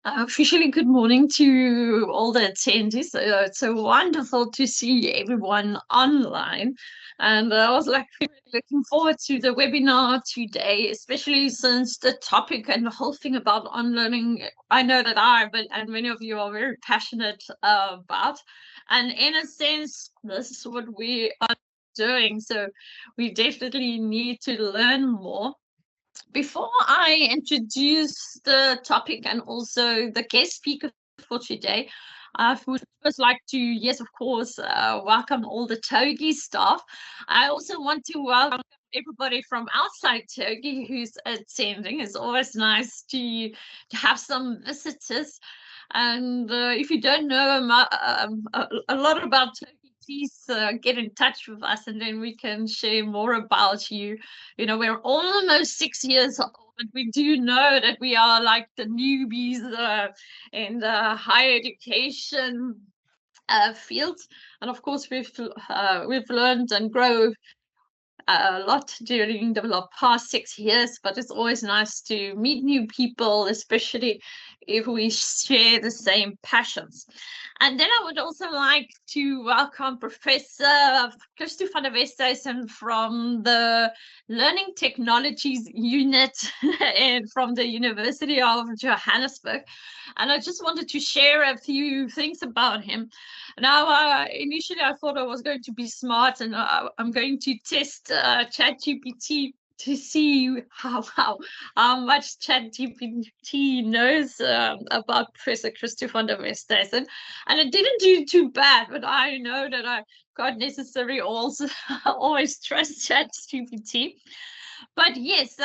Officially, good morning to all the attendees. It's so wonderful to see everyone online. And I was like really looking forward to the webinar today, especially since the topic and the whole thing about on-learning, I know that and many of you are very passionate about. And in a sense, this is what we are doing. So we definitely need to learn more. Before I introduce the topic and also the guest speaker for today, I would first like to, yes, of course, welcome all the TOGI staff. I also want to welcome everybody from outside TOGI who's attending. It's always nice to have some visitors. And if you don't know a lot about TOGI, please get in touch with us and then we can share more about you. You know, we're almost 6 years old, but we do know that we are like the newbies in the higher education field. And of course, we've learned and grown a lot during the past 6 years, but it's always nice to meet new people, especially if we share the same passions. And then I would also like to welcome Professor Christo van der Westhuizen from the Learning Technologies Unit and from the University of Johannesburg. And I just wanted to share a few things about him. Now, initially, I thought I was going to be smart and I'm going to test ChatGPT to see how much ChatGPT knows about Professor Christo van der Westhuizen. And it didn't do too bad, but I know that I got necessary also always trust ChatGPT. But yes,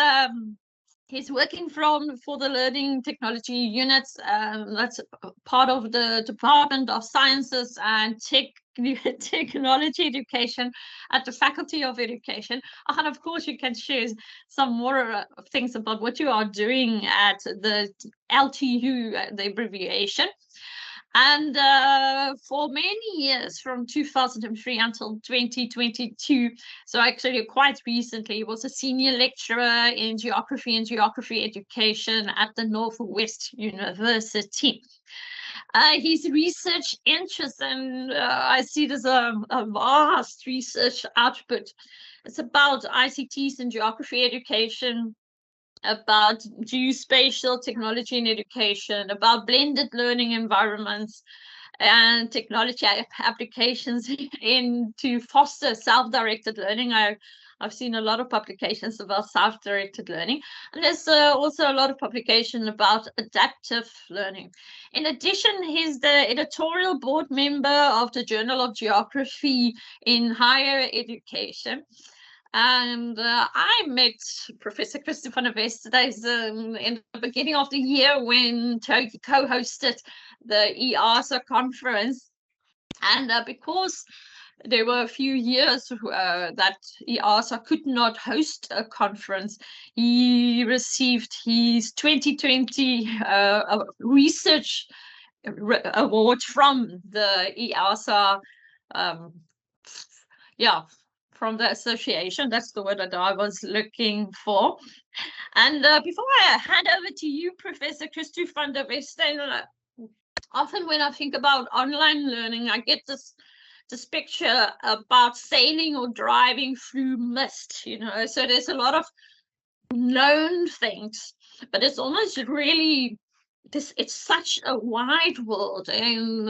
he's working for the Learning Technology Units. That's part of the Department of Sciences and Technology Education at the Faculty of Education. And of course, you can share some more things about what you are doing at the LTU, the abbreviation. And for many years, from 2003 until 2022, so actually quite recently, he was a senior lecturer in geography and geography education at the Northwest University. His research interests, and I see there's a vast research output. It's about ICTs and geography education, about geospatial technology in education, about blended learning environments and technology applications to foster self-directed learning. I've seen a lot of publications about self-directed learning, and there's also a lot of publication about adaptive learning. In addition, he's the editorial board member of the Journal of Geography in Higher Education. And I met Professor Christo van der Westhuizen in the beginning of the year when TOGI co-hosted the EASA conference. And because there were a few years that EASA could not host a conference, he received his 2020 research award from the EASA. From the association. That's the word that I was looking for. And before I hand over to you, Professor Christo van der Westhuizen, often when I think about online learning, I get this picture about sailing or driving through mist, you know. So there's a lot of known things, but it's almost really it's such a wide world, and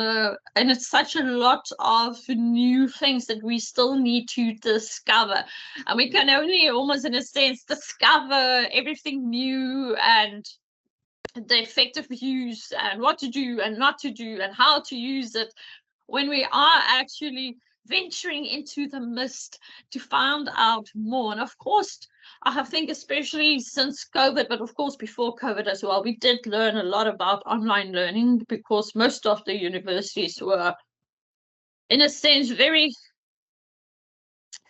it's such a lot of new things that we still need to discover, and we can only almost in a sense discover everything new and the effective use and what to do and not to do and how to use it when we are actually venturing into the mist to find out more. And of course, I think especially since COVID, but of course before COVID as well, we did learn a lot about online learning because most of the universities were, in a sense,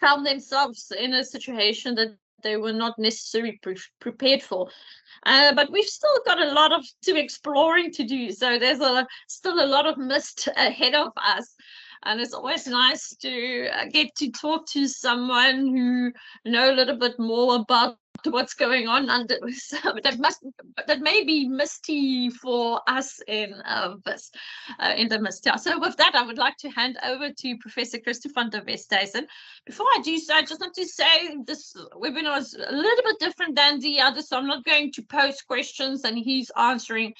found themselves in a situation that they were not necessarily prepared for. But we've still got a lot of exploring to do. So there's still a lot of mist ahead of us. And it's always nice to get to talk to someone who know a little bit more about what's going on under that may be misty for us in this in the mist. Yeah. So with that, I would like to hand over to Professor Christo van der Westhuizen. Before I do so, I just want to say this webinar is a little bit different than the others, so I'm not going to post questions and he's answering.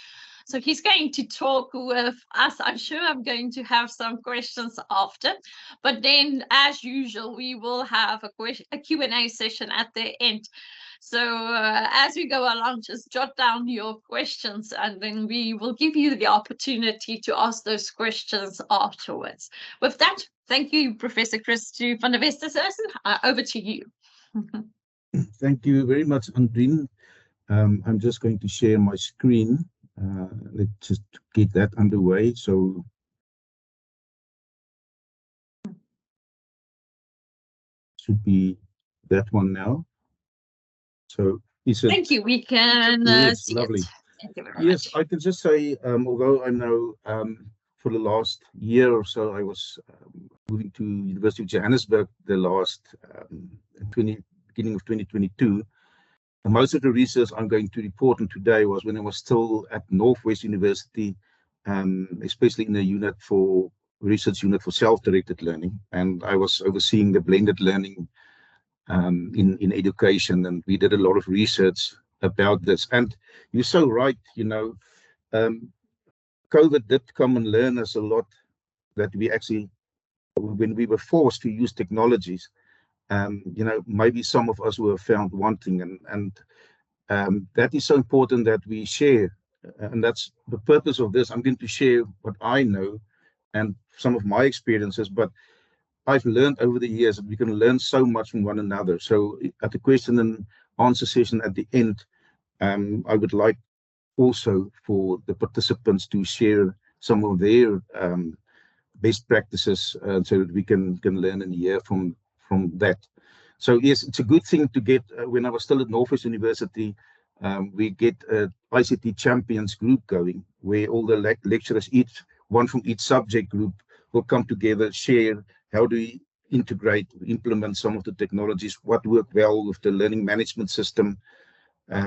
So he's going to talk with us. I'm sure I'm going to have some questions after, but then as usual, we will have a Q&A session at the end. So as we go along, just jot down your questions and then we will give you the opportunity to ask those questions afterwards. With that, thank you, Professor Christo van der Westhuizen. Over to you. Thank you very much, Andrien. I'm just going to share my screen. Let's just get that underway. So should be that one now. So is it? Thank you. We can yes, see lovely. it. Thank you very Yes, much. I can just say, although I know for the last year or so, I was moving to University of Johannesburg the last beginning of 2022. And most of the research I'm going to report on today was when I was still at Northwest University, especially in the research unit for self-directed learning. And I was overseeing the blended learning in education, and we did a lot of research about this. And you're so right, COVID did come and learn us a lot, that we actually, when we were forced to use technologies, maybe some of us were found wanting, and that is so important that we share. And that's the purpose of this. I'm going to share what I know and some of my experiences, but I've learned over the years that we can learn so much from one another. So at the question and answer session at the end, I would like also for the participants to share some of their best practices, so that we can learn and hear from that. So yes, it's a good thing to get. When I was still at Northwest University, we get a ICT champions group going, where all the lecturers, one from each subject group, will come together, share how do we implement some of the technologies, what work well with the learning management system,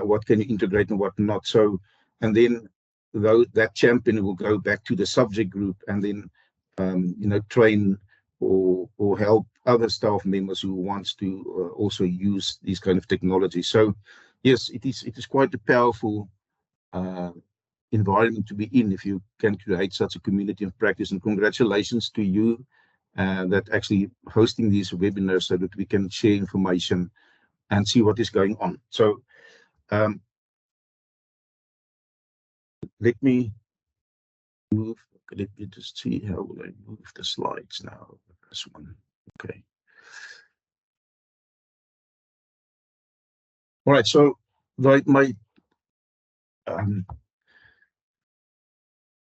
what can you integrate and what not. So, and then that champion will go back to the subject group and then train or help other staff members who wants to also use these kind of technologies. So yes, it is quite a powerful environment to be in if you can create such a community of practice. And congratulations to you that actually hosting these webinars so that we can share information and see what is going on. So let me just see how will I move the slides now. This one, okay. All right, so my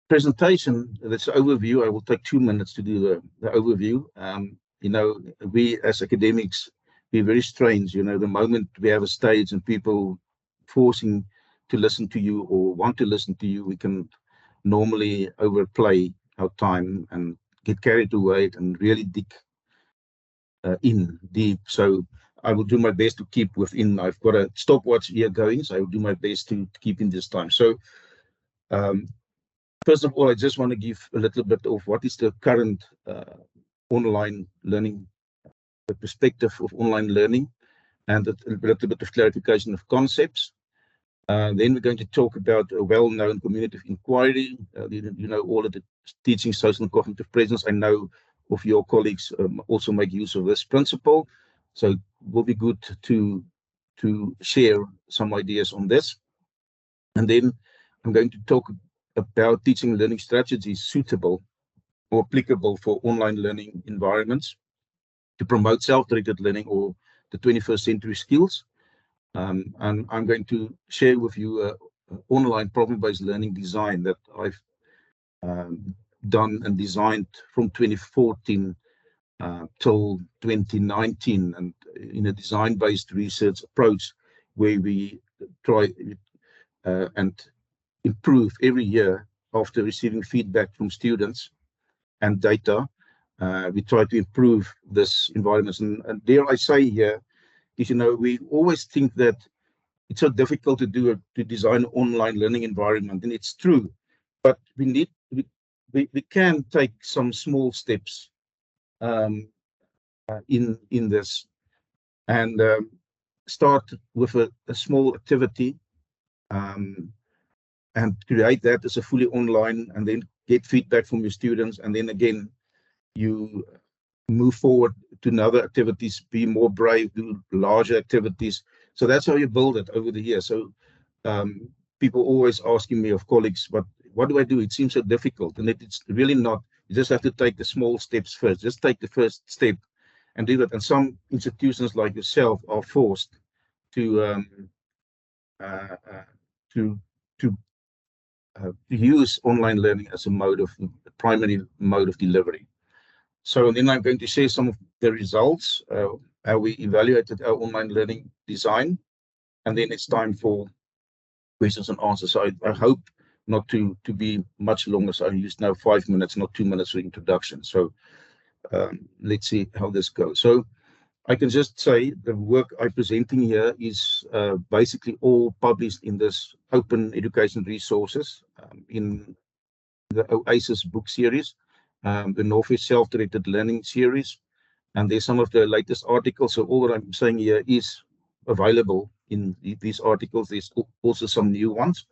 presentation, this overview, I will take 2 minutes to do the overview. We as academics, we're very strange. The moment we have a stage and people forcing to listen to you or want to listen to you, we can normally overplay our time and get carried away and really dig in deep. So I will do my best to keep within. I've got a stopwatch here going, so I will do my best to keep in this time. So first of all, I just want to give a little bit of what is the current online learning, the perspective of online learning, and a little bit of clarification of concepts. Then we're going to talk about a well-known community of inquiry. All of the teaching social and cognitive presence. I know of your colleagues also make use of this principle. So it will be good to share some ideas on this. And then I'm going to talk about teaching and learning strategies suitable or applicable for online learning environments to promote self-directed learning or the 21st century skills. And I'm going to share with you an online problem-based learning design that I've done and designed from 2014 till 2019, and in a design-based research approach where we try and improve every year after receiving feedback from students and data. we try to improve this environment. And dare I say here is, we always think that it's so difficult to design an online learning environment, and it's true. But we can take some small steps in this, and start with a small activity, and create that as a fully online, and then get feedback from your students, and then again you move forward to another activities, be more brave, do larger activities. So that's how you build it over the years. So people always asking me, of colleagues, but what do I do? It seems so difficult, and it's really not. You just have to take the small steps first. Just take the first step and do that. And some institutions like yourself are forced to to to use online learning as a primary mode of delivery. So then I'm going to share some of the results, how we evaluated our online learning design, and then it's time for questions and answers. So I hope not to be much longer. So I used now 5 minutes, not 2 minutes for introduction. So let's see how this goes. So I can just say the work I'm presenting here is basically all published in this open education resources in the OASIS book series, the Northwest Self-Directed Learning series, and there's some of the latest articles. So all that I'm saying here is available in these articles. There's also some new ones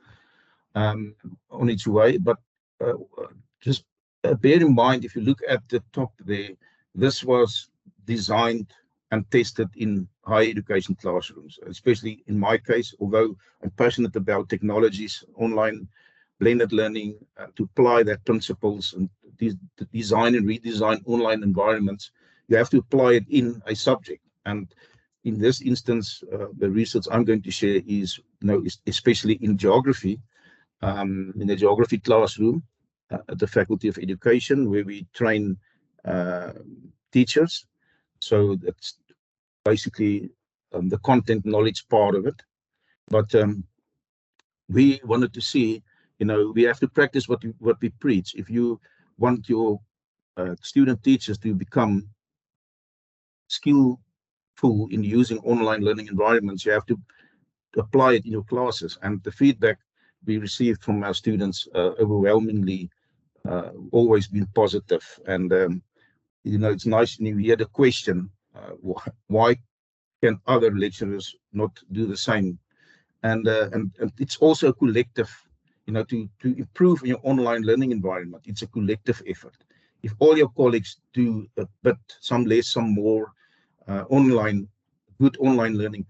on its way, but just bear in mind, if you look at the top there, this was designed and tested in higher education classrooms, especially in my case, although I'm passionate about technologies, online blended learning, to apply that principles and to design and redesign online environments, you have to apply it in a subject. And in this instance, the research I'm going to share is, especially in geography, in the geography classroom at the Faculty of Education, where we train teachers. So that's basically the content knowledge part of it. But we wanted to see, we have to practice what we preach. If you want your student teachers to become skillful in using online learning environments, you have to apply it in your classes. And the feedback we received from our students overwhelmingly always been positive. And it's nice when you hear the question, why can other lecturers not do the same? And it's also a collective, to improve your online learning environment. It's a collective effort. If all your colleagues do a bit, some less, some more, good online learning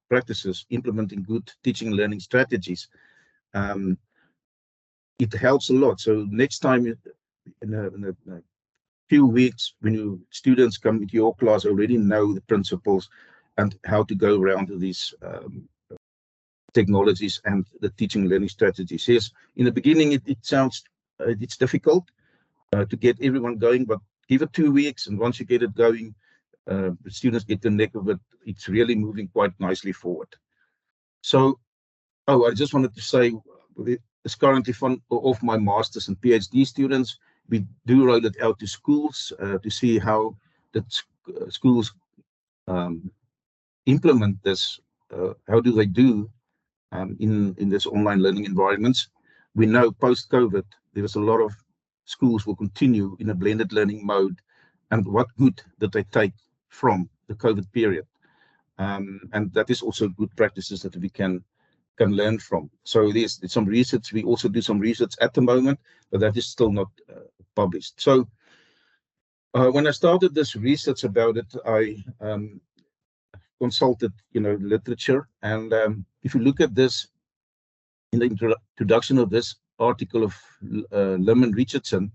practices, implementing good teaching and learning strategies, it helps a lot. So next time, in a few weeks, when your students come into your class, already know the principles and how to go around these technologies and the teaching and learning strategies. Yes, in the beginning, it sounds it's difficult to get everyone going, but give it 2 weeks, and once you get it going, the students get the neck of it. It's really moving quite nicely forward. So, I just wanted to say, it's currently fun of my master's and PhD students. We do roll it out to schools to see how the schools implement this. How do they do in this online learning environments? We know post-COVID, there was a lot of schools will continue in a blended learning mode, and what good did they take from the COVID period? And that is also good practices that we can learn from. So there's some research. We also do some research at the moment, but that is still not published. So when I started this research about it, I consulted, literature. And if you look at this, in the introduction of this article of Lim and Richardson,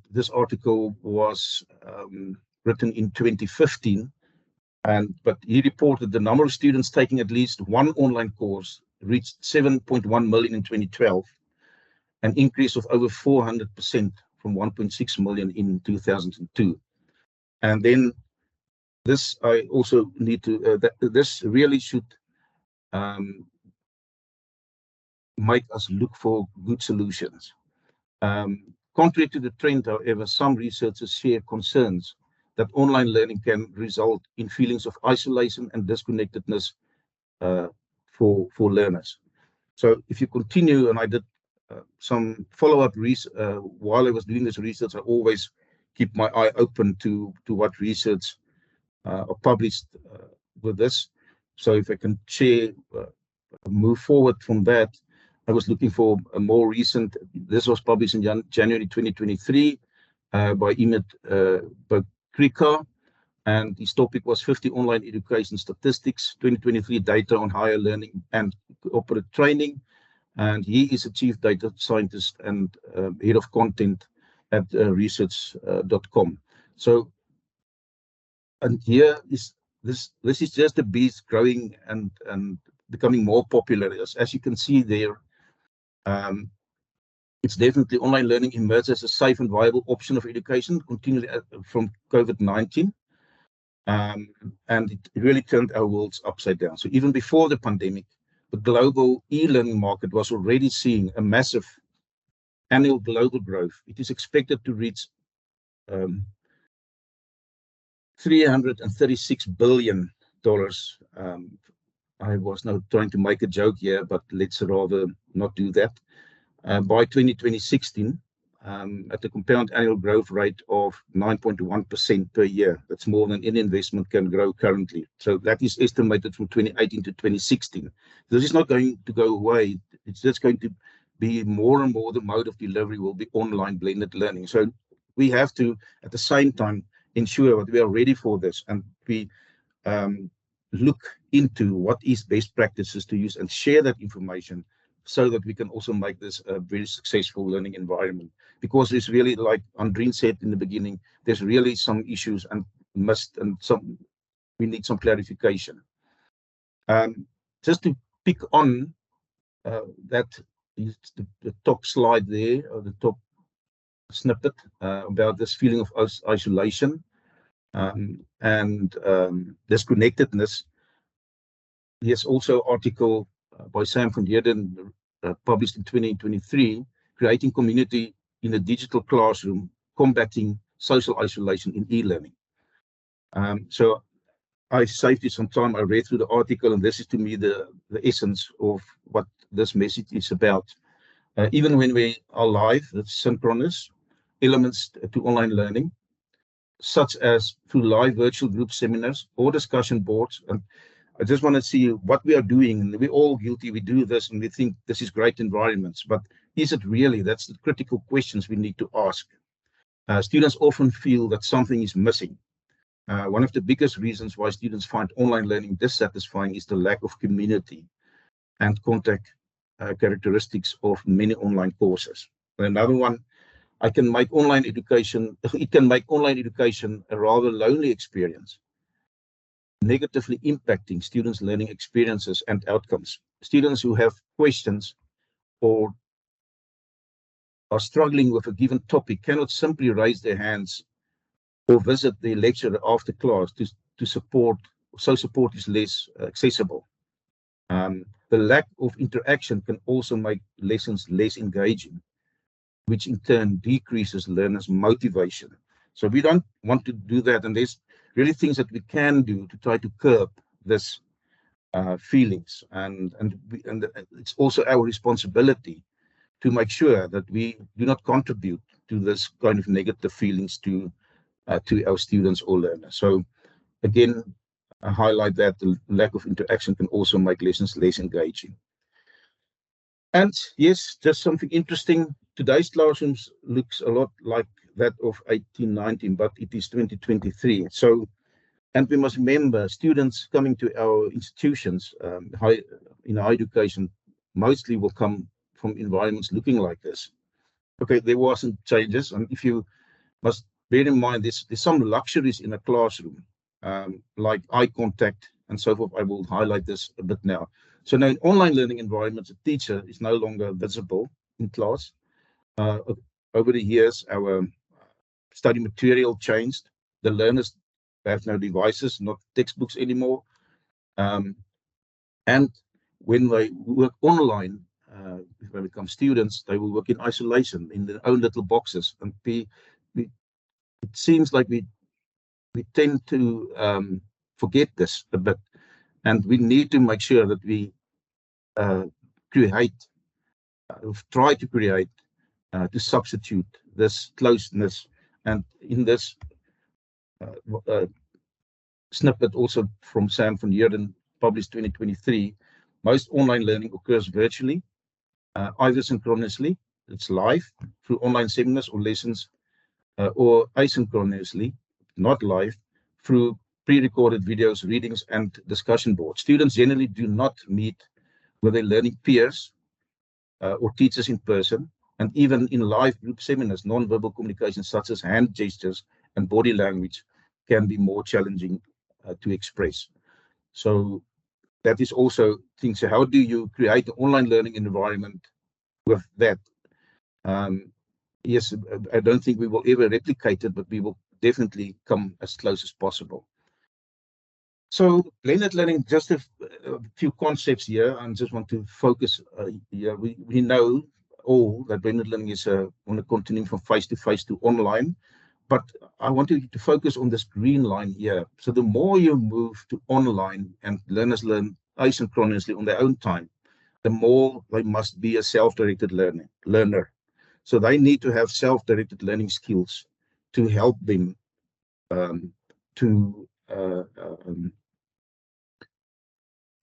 this article was written in 2015, but he reported the number of students taking at least one online course reached 7.1 million in 2012, an increase of over 400% from 1.6 million in 2002. And then this, I also need to, this really should make us look for good solutions. Contrary to the trend, however, some researchers share concerns that online learning can result in feelings of isolation and disconnectedness for learners. So if you continue, and I did some follow-up while I was doing this research, I always keep my eye open to what research are published with this. So if I can share, move forward from that, I was looking for a more recent, this was published in January 2023 by Prof Christo, and his topic was 50 online education statistics, 2023 data on higher learning and corporate training. And he is a chief data scientist and head of content at research.com. So, and here is this is just a beast growing and becoming more popular. As you can see there, it's definitely online learning emerged as a safe and viable option of education, continually from COVID-19. And it really turned our worlds upside down. So even before the pandemic, the global e-learning market was already seeing a massive annual global growth. It is expected to reach $336 billion. I was now trying to make a joke here, but let's rather not do that. By 2016, at a compound annual growth rate of 9.1% per year. That's more than any investment can grow currently. So that is estimated from 2018 to 2016. This is not going to go away. It's just going to be more and more the mode of delivery will be online blended learning. So we have to, at the same time, ensure that we are ready for this, and we look into what is best practices to use and share that information so that we can also make this a very successful learning environment. Because there's really, like Andreen said in the beginning, there's really some issues and we need some clarification. Just to pick on that, the top slide there, or the top snippet about this feeling of isolation and disconnectedness. There's also an article by Sam van Heerden published in 2023, Creating Community in a Digital Classroom, Combating Social Isolation in E-Learning. So I saved you some time. I read through the article, and this is to me the essence of what this message is about. Even when we are live, that's synchronous elements to online learning, such as through live virtual group seminars or discussion boards. And I just want to see what we are doing, and we're all guilty. We do this and we think this is great environments, but is it really? That's the critical questions we need to ask. Students often feel that something is missing. One of the biggest reasons why students find online learning dissatisfying is the lack of community and contact characteristics of many online courses. Another one, it can make online education a rather lonely experience, negatively impacting students' learning experiences and outcomes. Students who have questions or are struggling with a given topic cannot simply raise their hands or visit the lecturer after class to support, so support is less accessible. The lack of interaction can also make lessons less engaging, which in turn decreases learners' motivation. So we don't want to do that, and there's really things that we can do to try to curb this feelings, and it's also our responsibility to make sure that we do not contribute to this kind of negative feelings to our students or learners. So again, I highlight that the lack of interaction can also make lessons less engaging. And yes, just something interesting. Today's classrooms looks a lot like that of 1819, but it is 2023. So, and we must remember, students coming to our institutions in higher education mostly will come from environments looking like this. Okay, there wasn't changes, and if you must bear in mind, there's some luxuries in a classroom, like eye contact and so forth. I will highlight this a bit now. So now in online learning environments, a teacher is no longer visible in class. Over the years, our study material changed. The learners have no devices, not textbooks anymore. And when they work online, when we become students, they will work in isolation in their own little boxes, and it seems like we tend to forget this a bit, and we need to make sure that we try to create to substitute this closeness. And in this snippet also from Sam van Heerden, published 2023, most online learning occurs virtually, either synchronously, it's live, through online seminars or lessons, or asynchronously, not live, through pre-recorded videos, readings, and discussion boards. Students generally do not meet with their learning peers or teachers in person, and even in live group seminars, non-verbal communication such as hand gestures and body language can be more challenging to express. So that is also things. So how do you create an online learning environment with that? Yes, I don't think we will ever replicate it, but we will definitely come as close as possible. So blended learning, just a few concepts here. I just want to focus here. We know all that blended learning is on a continuum from face-to-face to online, but I want you to focus on this green line here. So the more you move to online and learners learn asynchronously on their own time, the more they must be a self-directed learner. So they need to have self-directed learning skills to help them to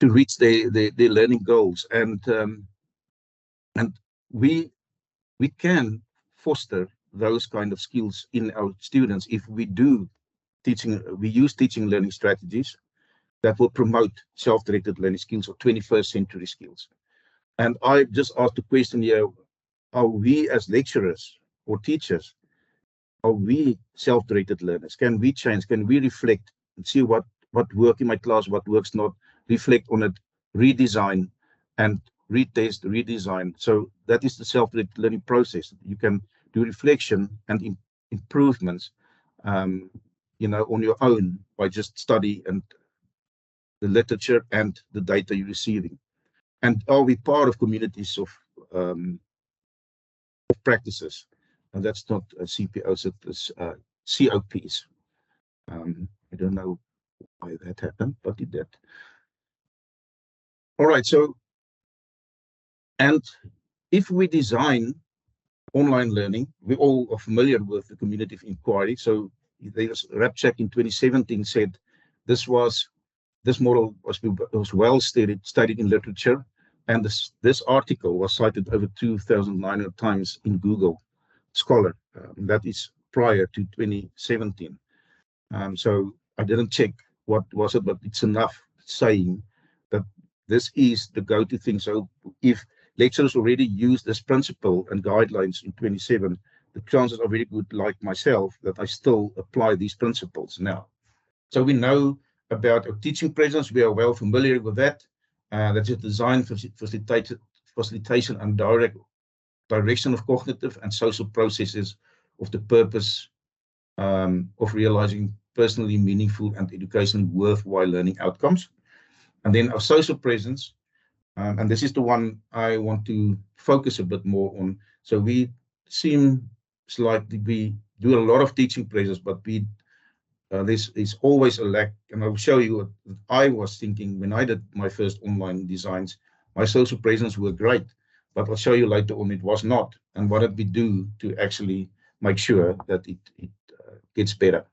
reach their learning goals. And we can foster those kind of skills in our students if we use teaching learning strategies that will promote self-directed learning skills or 21st century skills. And I just asked the question here, are we as lecturers or teachers, are we self-directed learners? Can we change? Can we reflect and see what works in my class, what works not, reflect on it, redesign, and retest, redesign? So that is the self-directed learning process. You can do reflection and improvements, on your own by just study and the literature and the data you're receiving. And are we part of communities of practices? And that's not CPOs, it's COPs. I don't know why that happened, but it did. All right, so, and if we design online learning, we all are familiar with the community of inquiry. So there's Rapchak in 2017 said this model was well studied in literature, and this article was cited over 2,900 times in Google Scholar. That is prior to 2017. So I didn't check what was it, but it's enough saying that this is the go-to thing. So if lecturers already use this principle and guidelines in 27, the chances are very good, like myself, that I still apply these principles now. So we know about our teaching presence. We are well familiar with that. That's a design for facilitation and direction of cognitive and social processes of the purpose of realizing personally meaningful and educationally worthwhile learning outcomes. And then our social presence, and this is the one I want to focus a bit more on. So we seem like we do a lot of teaching presence, but this is always a lack. And I'll show you what I was thinking when I did my first online designs. My social presence were great, but I'll show you later on it was not. And what did we do to actually make sure that it gets better?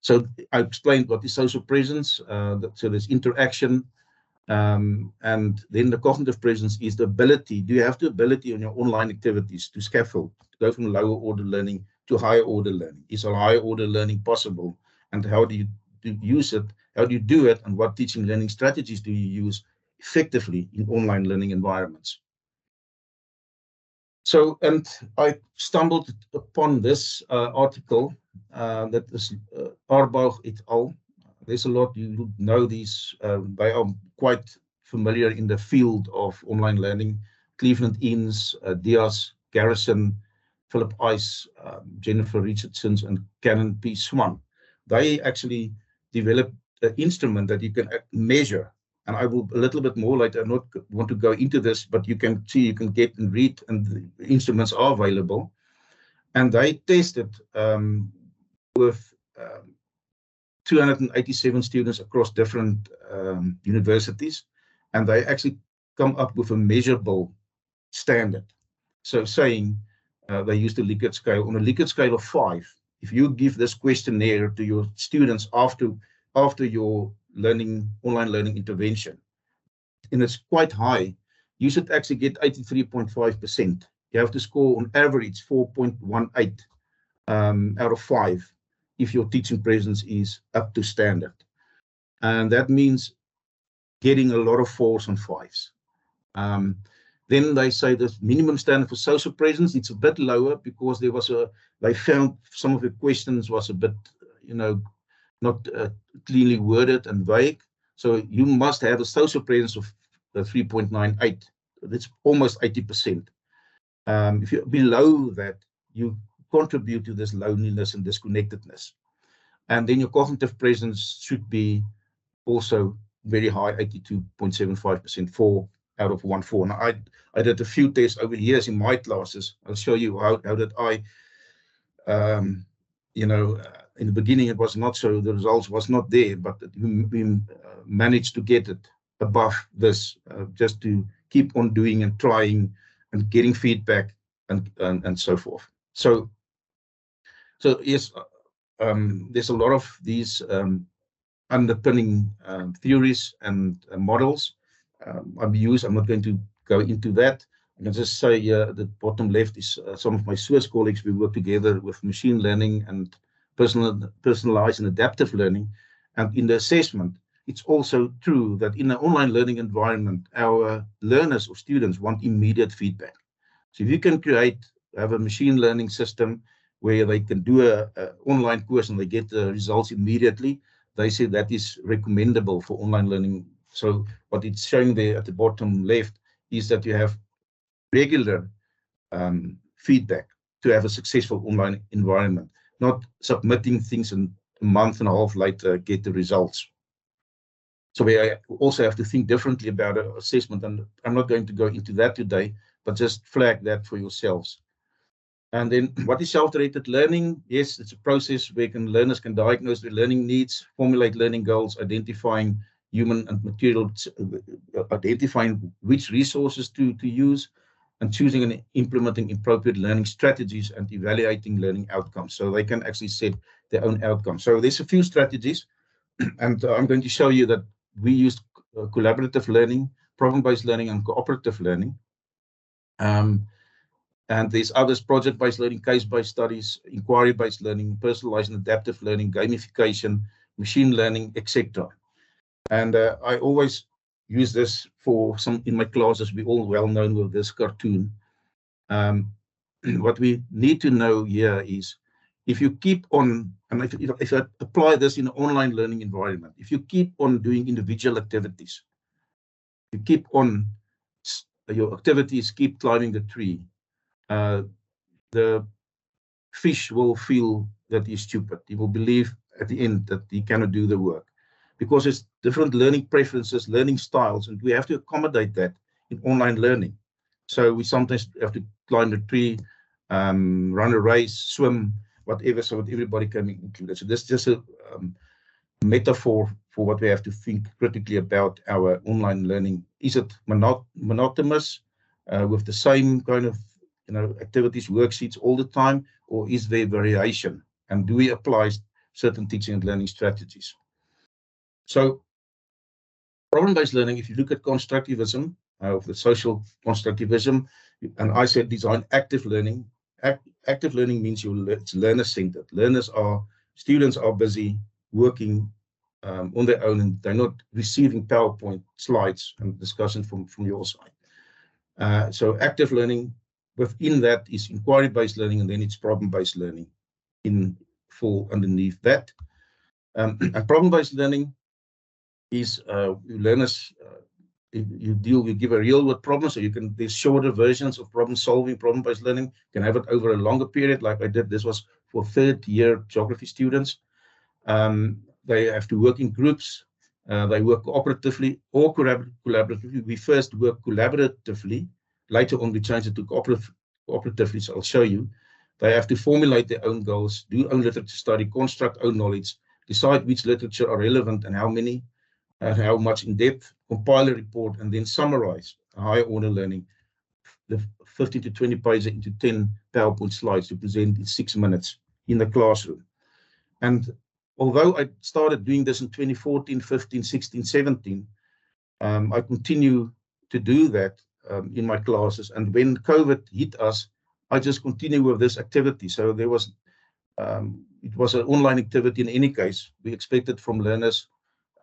So I explained what is social presence. So there's interaction, and then the cognitive presence is the ability. Do you have the ability on your online activities to scaffold, to go from lower order learning to higher order learning? Is a higher order learning possible? And how do you use it? How do you do it? And what teaching learning strategies do you use effectively in online learning environments? So, and I stumbled upon this article that is Arbach et al. There's a lot, you know these, they are quite familiar in the field of online learning. Cleveland Innes, Diaz, Garrison, Philip Ice, Jennifer Richardson, and Canon P. Swan. They actually developed an instrument that you can measure and I will a little bit more later. I not want to go into this, but you can see, you can get and read, and the instruments are available. And they tested with 287 students across different universities, and they actually come up with a measurable standard. So saying they used a Likert scale. On a Likert scale of 5, if you give this questionnaire to your students after your online learning intervention, and it's quite high, you should actually get 83.5%. You have to score on average 4.18 out of 5 if your teaching presence is up to standard. And that means getting a lot of 4s and 5s. Then they say the minimum standard for social presence, it's a bit lower because they found some of the questions was a bit, not cleanly worded and vague. So you must have a social presence of 3.98. That's almost 80%. If you're below that, you contribute to this loneliness and disconnectedness. And then your cognitive presence should be also very high, 82.75%, 4 out of 1 4. Now, I did a few tests over years in my classes. I'll show you how did I, in the beginning it was not so, the results was not there, but we managed to get it above this, just to keep on doing and trying and getting feedback and so forth. So yes, there's a lot of these underpinning theories and models I've used. I'm not going to go into that. I can just say the bottom left is some of my Swiss colleagues. We work together with machine learning and personalized and adaptive learning. And in the assessment, it's also true that in an online learning environment, our learners or students want immediate feedback. So if you can have a machine learning system where they can do an online course and they get the results immediately, they say that is recommendable for online learning. So what it's showing there at the bottom left is that you have regular feedback to have a successful online environment, not submitting things and a month and a half later get the results. So we also have to think differently about assessment, and I'm not going to go into that today, but just flag that for yourselves. And then what is self-directed learning? Yes, it's a process where learners can diagnose their learning needs, formulate learning goals, identifying human and material, identifying which resources to use, and choosing and implementing appropriate learning strategies and evaluating learning outcomes. So they can actually set their own outcomes. So there's a few strategies, and I'm going to show you that we use collaborative learning, problem-based learning, and cooperative learning. And there's others: project-based learning, case-based studies, inquiry-based learning, personalized and adaptive learning, gamification, machine learning, etc. And I always use this for some in my classes. We're all well known with this cartoon. What we need to know here is, if you keep on, and if I apply this in an online learning environment, if you keep on doing individual activities, you keep on, your activities keep climbing the tree, the fish will feel that he's stupid. He will believe at the end that he cannot do the work, because it's different learning preferences, learning styles, and we have to accommodate that in online learning. So we sometimes have to climb the tree, run a race, swim, whatever, so that everybody can be included. So this is just a metaphor for what we have to think critically about our online learning. Is it monotonous with the same kind of activities, worksheets all the time, or is there variation? And do we apply certain teaching and learning strategies? So problem-based learning, if you look at constructivism, of the social constructivism, and I said design active learning. Active learning means it's learner-centered. Students are busy working on their own, and they're not receiving PowerPoint slides and discussion from your side. So active learning, within that is inquiry-based learning, and then it's problem-based learning fall underneath that. And problem-based learning is learners, you give a real world problem, so there's shorter versions of problem solving. Problem-based learning, you can have it over a longer period, like I did. This was for third year geography students. They have to work in groups. They work cooperatively or collaboratively. We first work collaboratively. Later on, we change it to cooperatively, so I'll show you. They have to formulate their own goals, do own literature study, construct own knowledge, decide which literature are relevant and how many, and how much in depth, compile a report, and then summarize a higher order learning, the 15 to 20 pages into 10 PowerPoint slides to present in 6 minutes in the classroom. And although I started doing this in 2014, 15, 16, 17, I continue to do that in my classes. And when COVID hit us, I just continue with this activity. So there was, it was an online activity in any case. We expected from learners,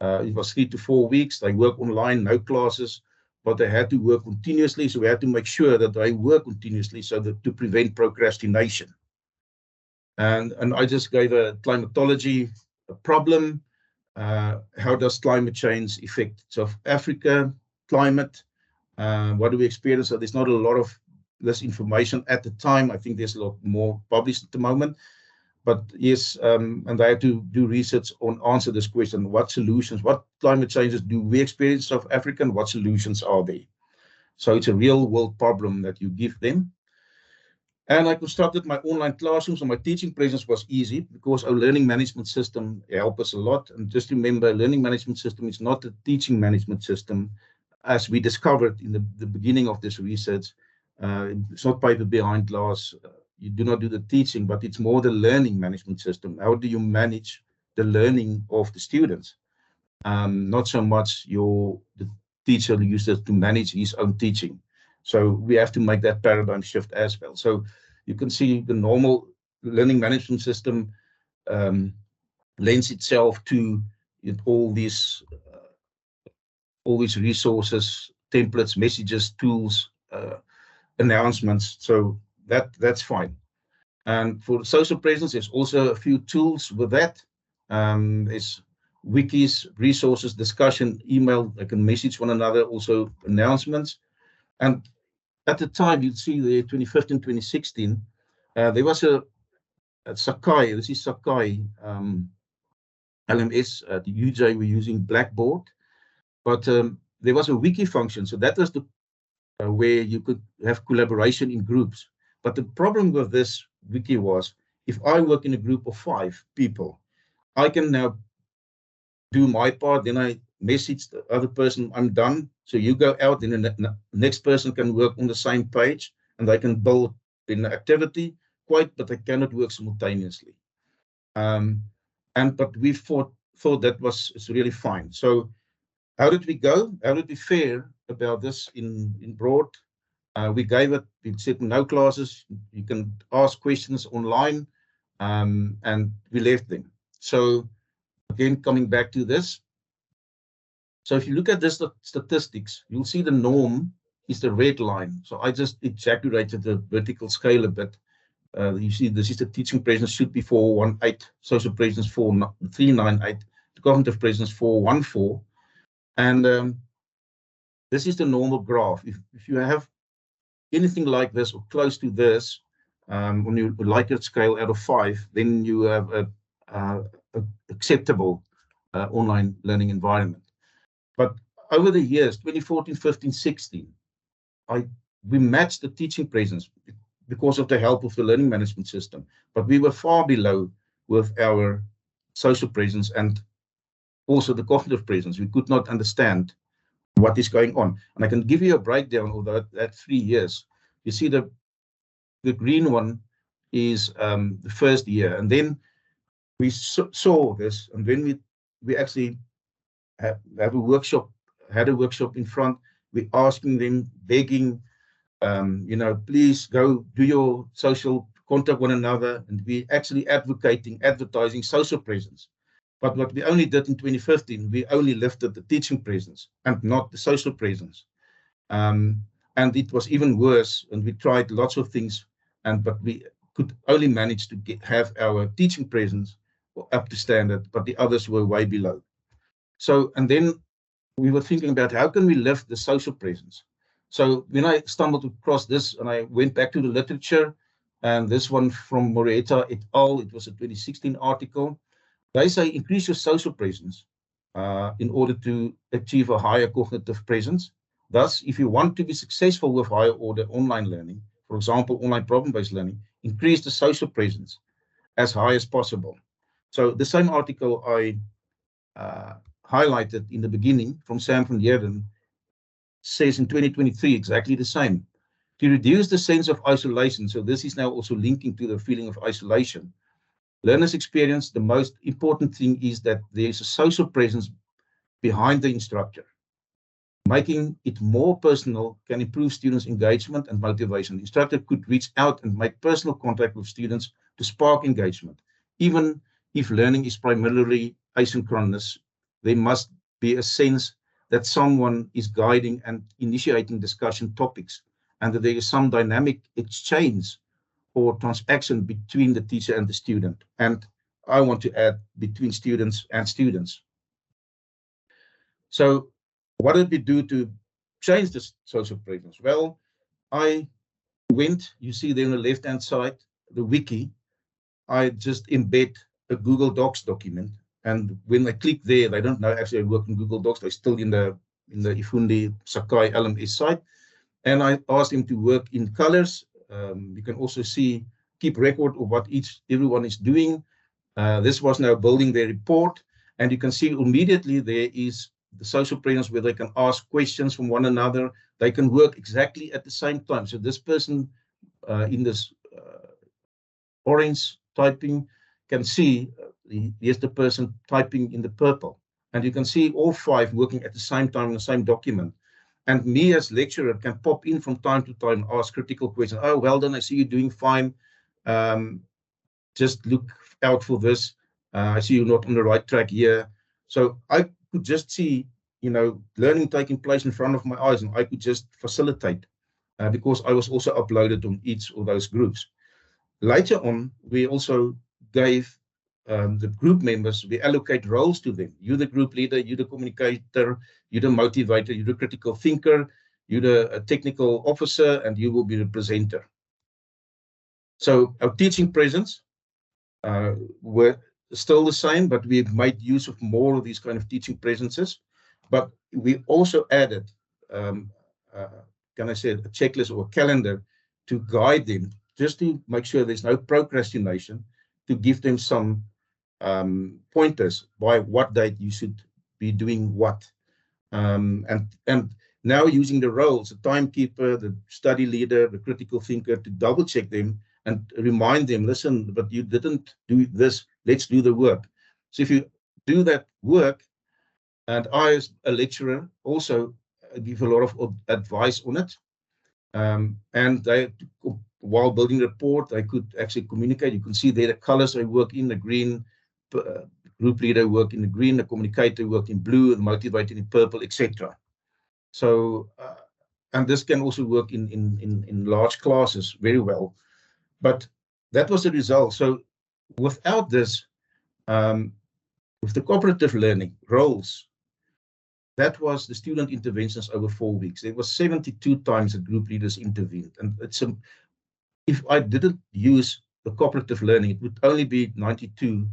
it was 3 to 4 weeks. They work online, no classes, but they had to work continuously. So we had to make sure that they work continuously so that to prevent procrastination. And I just gave a climatology problem. How does climate change affect South Africa climate? What do we experience? So there's not a lot of this information at the time. I think there's a lot more published at the moment. But yes, and I had to do research on answer this question: what solutions, what climate changes do we experience in South Africa, and what solutions are there? So it's a real world problem that you give them. And I constructed my online classrooms, and my teaching presence was easy because our learning management system helped us a lot. And just remember, learning management system is not a teaching management system, as we discovered in the beginning of this research. It's not paper behind glass. You do not do the teaching, but it's more the learning management system. How do you manage the learning of the students? Not so much the teacher uses to manage his own teaching. So we have to make that paradigm shift as well. So you can see the normal learning management system lends itself to all these resources, templates, messages, tools, announcements. So that's fine. And for social presence, there's also a few tools with that. There's wikis, resources, discussion, email. They can message one another, also announcements. And at the time, you'd see there, 2015, 2016, there was a Sakai, this is Sakai LMS, the UJ were using Blackboard, but there was a wiki function. So that was the where you could have collaboration in groups. But the problem with this wiki was, if I work in a group of 5 people, I can now do my part, then I message the other person, I'm done. So you go out, and the next person can work on the same page, and they can build in the activity but they cannot work simultaneously. But we thought that was really fine. So how did we go? How did we fare about this in broad? We said no classes. You can ask questions online, and we left them. So again, coming back to this. So if you look at this statistics, you'll see the norm is the red line. So I just exaggerated the vertical scale a bit. You see, this is the teaching presence should be 418, social presence 398, the cognitive presence 414. And this is the normal graph. If you have anything like this or close to this on your Likert scale out of 5, then you have a acceptable online learning environment. But over the years, 2014, 15, 16, we matched the teaching presence because of the help of the learning management system. But we were far below with our social presence and also the cognitive presence. We could not understand what is going on. And I can give you a breakdown of that 3 years. You see the green one is the first year. And then we saw this, and then we actually had a workshop in front. We're asking them, begging, please go do your social, contact one another, and we actually advertising social presence. But what we only did in 2015, we only lifted the teaching presence and not the social presence. And it was even worse, and we tried lots of things, but we could only manage to have our teaching presence up to standard, but the others were way below. So, and then we were thinking about how can we lift the social presence. So when I stumbled across this, and I went back to the literature, and this one from Moreta et al., it was a 2016 article. They say increase your social presence, in order to achieve a higher cognitive presence. Thus, if you want to be successful with higher order online learning, for example, online problem-based learning, increase the social presence as high as possible. So the same article I highlighted in the beginning from Sam van Heerden says in 2023 exactly the same. To reduce the sense of isolation, so this is now also linking to the feeling of isolation. Learners experience the most important thing is that there is a social presence behind the instructor. Making it more personal can improve students' engagement and motivation. The instructor could reach out and make personal contact with students to spark engagement. Even if learning is primarily asynchronous, there must be a sense that someone is guiding and initiating discussion topics, and that there is some dynamic exchange or transaction between the teacher and the student. And I want to add between students and students. So what did we do to change the social presence? Well, I went, you see there on the left-hand side, the wiki. I just embed a Google Docs document. And when I click there, they don't know actually I work in Google Docs. They're still in the Ifundi Sakai LMS site. And I asked him to work in colors. You can also see, keep record of what everyone is doing. This was now building their report. And you can see immediately there is the social presence where they can ask questions from one another. They can work exactly at the same time. So this person in this orange typing can see, here's the person typing in the purple. And you can see all five working at the same time in the same document. And me as lecturer can pop in from time to time, ask critical questions. Oh, well done, I see you doing fine. Just look out for this. I see you're not on the right track here. So I could just see, learning taking place in front of my eyes, and I could just facilitate because I was also uploaded on each of those groups. Later on, we also gave the group members, we allocate roles to them. You're the group leader, you're the communicator, you're the motivator, you're the critical thinker, you're the technical officer, and you will be the presenter. So our teaching presence were still the same, but we've made use of more of these kind of teaching presences. But we also added, can I say, a checklist or a calendar to guide them, just to make sure there's no procrastination, to give them some pointers by what date you should be doing what. And now using the roles, the timekeeper, the study leader, the critical thinker, to double check them and remind them, listen, but you didn't do this, let's do the work. So if you do that work, and I as a lecturer also give a lot of advice on it, and they, while building a report, I could actually communicate. You can see there the colors I work in, the green, group leader work in the green, the communicator work in blue, the motivator in purple, etc. So, and this can also work in large classes very well. But that was the result. So without this, with the cooperative learning roles, that was the student interventions over 4 weeks. There was 72 times that group leaders intervened. And it's if I didn't use the cooperative learning, it would only be 92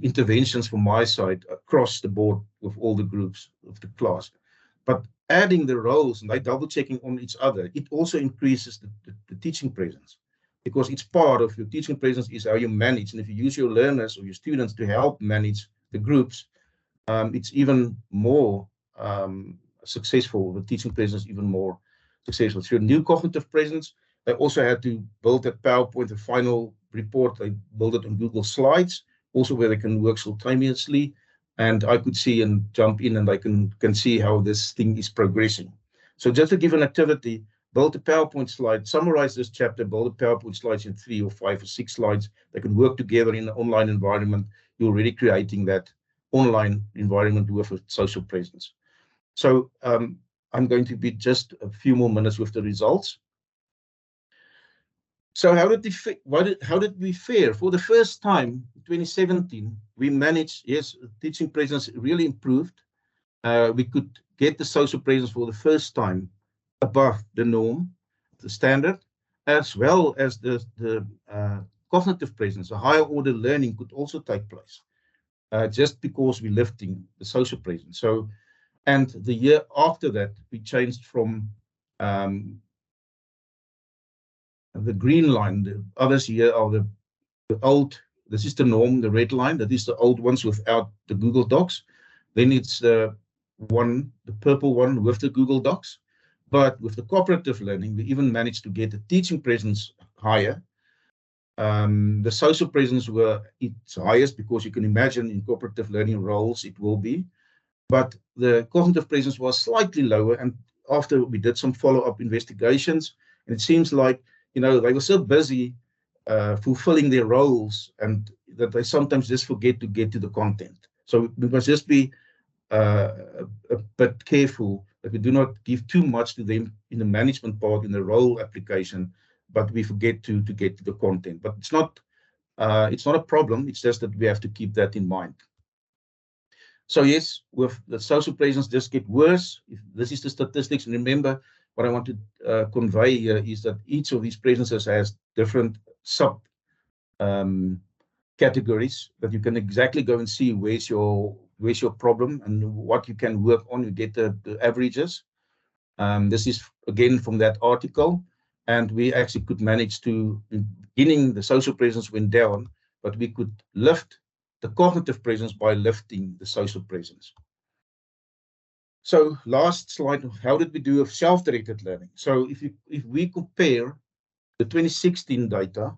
interventions from my side across the board with all the groups of the class. But adding the roles and they double checking on each other, it also increases the teaching presence, because it's part of your teaching presence is how you manage. And if you use your learners or your students to help manage the groups, it's even more successful. The teaching presence even more successful. So new cognitive presence, they also had to build that PowerPoint, the final report. They built it on Google Slides, also where they can work simultaneously. And I could see and jump in and I can see how this thing is progressing. So just to give an activity, build a PowerPoint slide, summarize this chapter, build a PowerPoint slides in 3 or 5 or 6 slides. They can work together in an online environment. You're already creating that online environment with a social presence. So I'm going to be just a few more minutes with the results. So how did we fare? For the first time in 2017, we managed, yes, teaching presence really improved. We could get the social presence for the first time above the norm, the standard, as well as the cognitive presence, a higher order learning could also take place, just because we're lifting the social presence. So, and the year after that, we changed from the green line. The others here are the old, this is the norm, the red line, that is the old ones without the Google Docs. Then it's the purple one with the Google Docs. But with the cooperative learning, we even managed to get the teaching presence higher. The social presence were its highest, because you can imagine in cooperative learning roles it will be. But the cognitive presence was slightly lower. And after we did some follow-up investigations, and it seems like, they were so busy fulfilling their roles, and that they sometimes just forget to get to the content. So we must just be a bit careful that we do not give too much to them in the management part, in the role application, but we forget to get to the content. But it's not a problem. It's just that we have to keep that in mind. So yes, with the social presence, just get worse. If this is the statistics, and remember, what I want to convey here is that each of these presences has different sub categories that you can exactly go and see where's your problem and what you can work on. You get the averages. This is again from that article, and we actually could manage to, in the beginning, the social presence went down, but we could lift the cognitive presence by lifting the social presence. So last slide, how did we do with self-directed learning? So if we compare the 2016 data,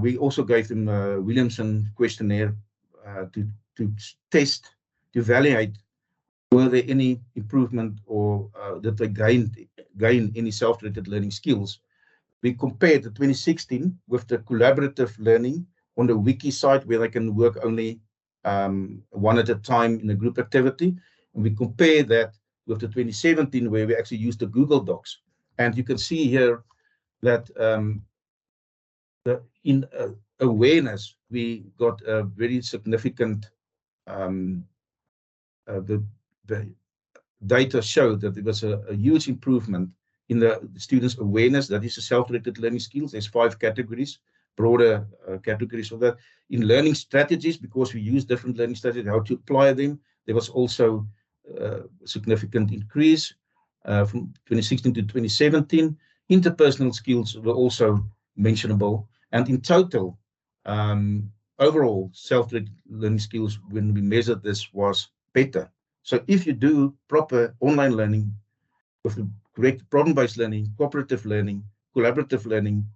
we also gave them a Williamson questionnaire to test, to evaluate, were there any improvement, or did they gain any self-directed learning skills. We compared the 2016 with the collaborative learning on the wiki site, where they can work only one at a time in a group activity. And we compare that with the 2017, where we actually used the Google Docs. And you can see here that in awareness, we got a very significant, the data showed that there was a huge improvement in the students' awareness. That is the self-directed learning skills. There's 5 categories, broader categories of that. In learning strategies, because we use different learning strategies, how to apply them, there was also a significant increase from 2016 to 2017. Interpersonal skills were also mentionable. And in total, overall self-directed learning skills, when we measured this, was better. So if you do proper online learning with the correct problem-based learning, cooperative learning, collaborative learning,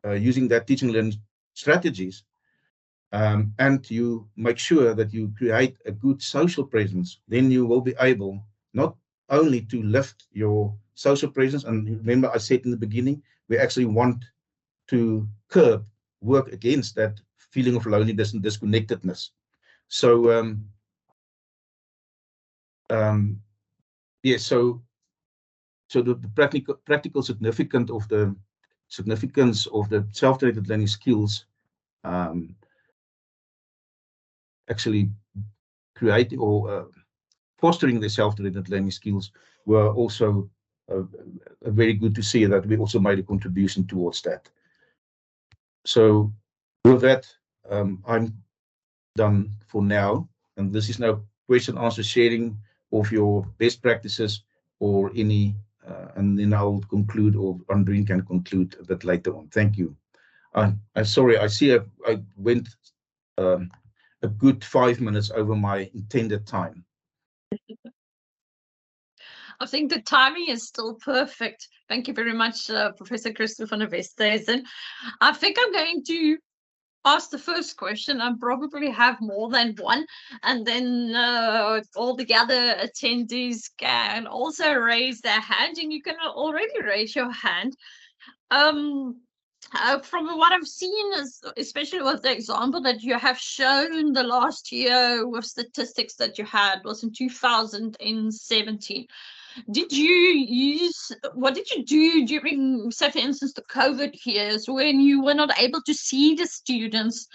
using that teaching learning strategies, and you make sure that you create a good social presence, then you will be able not only to lift your social presence, and remember I said in the beginning, we actually want to work against that feeling of loneliness and disconnectedness. So yes, so the practical significance of the self-directed learning skills, actually creating or fostering the self-directed learning skills, were also very good to see that we also made a contribution towards that. So with that, I'm done for now, and this is now question answer sharing of your best practices or any, and then I'll conclude, or Andreen can conclude a bit later on. Thank you. I'm sorry, I see I went a good 5 minutes over my intended time. I think the timing is still perfect. Thank you very much, Professor Christo van Westhuizen. I think I'm going to ask the first question. I probably have more than one, and then all the other attendees can also raise their hand, and you can already raise your hand. From what I've seen, especially with the example that you have shown the last year with statistics that you had was in 2017. What did you do during, say, for instance, the COVID years when you were not able to see the students?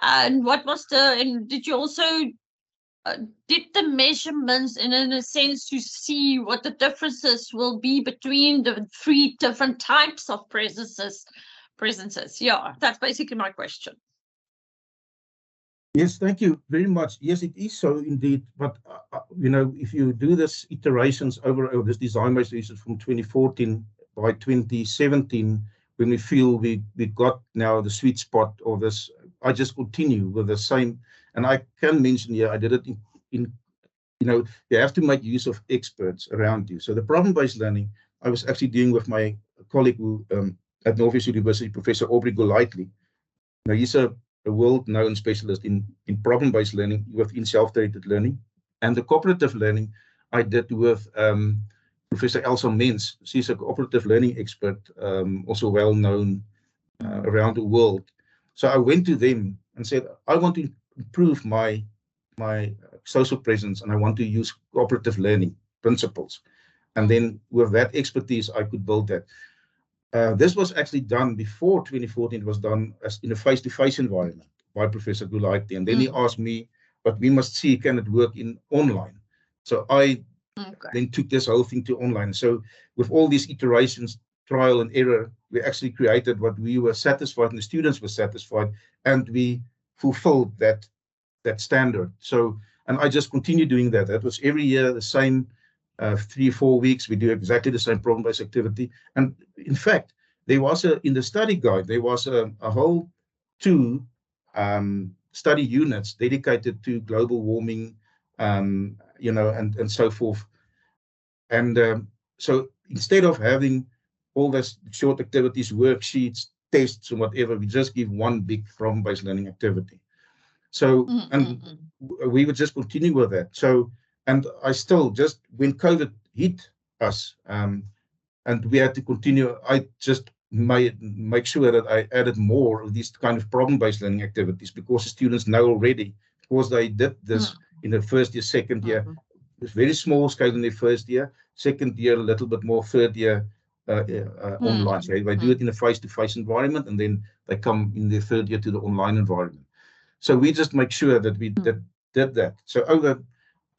And what was and did you also did the measurements in a sense to see what the differences will be between the 3 different types of presences presences. Yeah, that's basically my question. Yes, thank you very much. Yes, it is so indeed. But you know, if you do this iterations over this design-based research from 2014, by 2017, when we feel we got now the sweet spot of this, I just continue with the same. And I can mention here, I did it in you know, you have to make use of experts around you. So the problem-based learning, I was actually doing with my colleague who, at Northwest University, Professor Aubrey Golightly. Now he's a world-known specialist in problem-based learning within self-directed learning. And the cooperative learning I did with Professor Elsa Mens. She's a cooperative learning expert, also well-known around the world. So I went to them and said, I want to improve my social presence, and I want to use cooperative learning principles. And then with that expertise, I could build that. This was actually done before 2014. It was done as in a face-to-face environment by Professor Golightly. And then he asked me, but we must see, can it work in online? So I then took this whole thing to online. So with all these iterations, trial and error, we actually created what we were satisfied and the students were satisfied, and we fulfilled that standard. So, and I just continue doing that. That was every year the same 3 or 4 weeks. We do exactly the same problem-based activity. And in fact, there was in the study guide, there was a whole 2 study units dedicated to global warming, you know, and so forth. And so instead of having all this short activities, worksheets, tests, or whatever, we just give one big problem-based learning activity. So, and we would just continue with that. So, and I still just, when COVID hit us, and we had to continue, I just make sure that I added more of these kind of problem-based learning activities, because the students know already, because they did this in the first year, second year. It's very small scale in their first year, second year a little bit more, third year online. So they do it in a face-to-face environment, and then they come in their third year to the online environment. So we just make sure that we did that. So over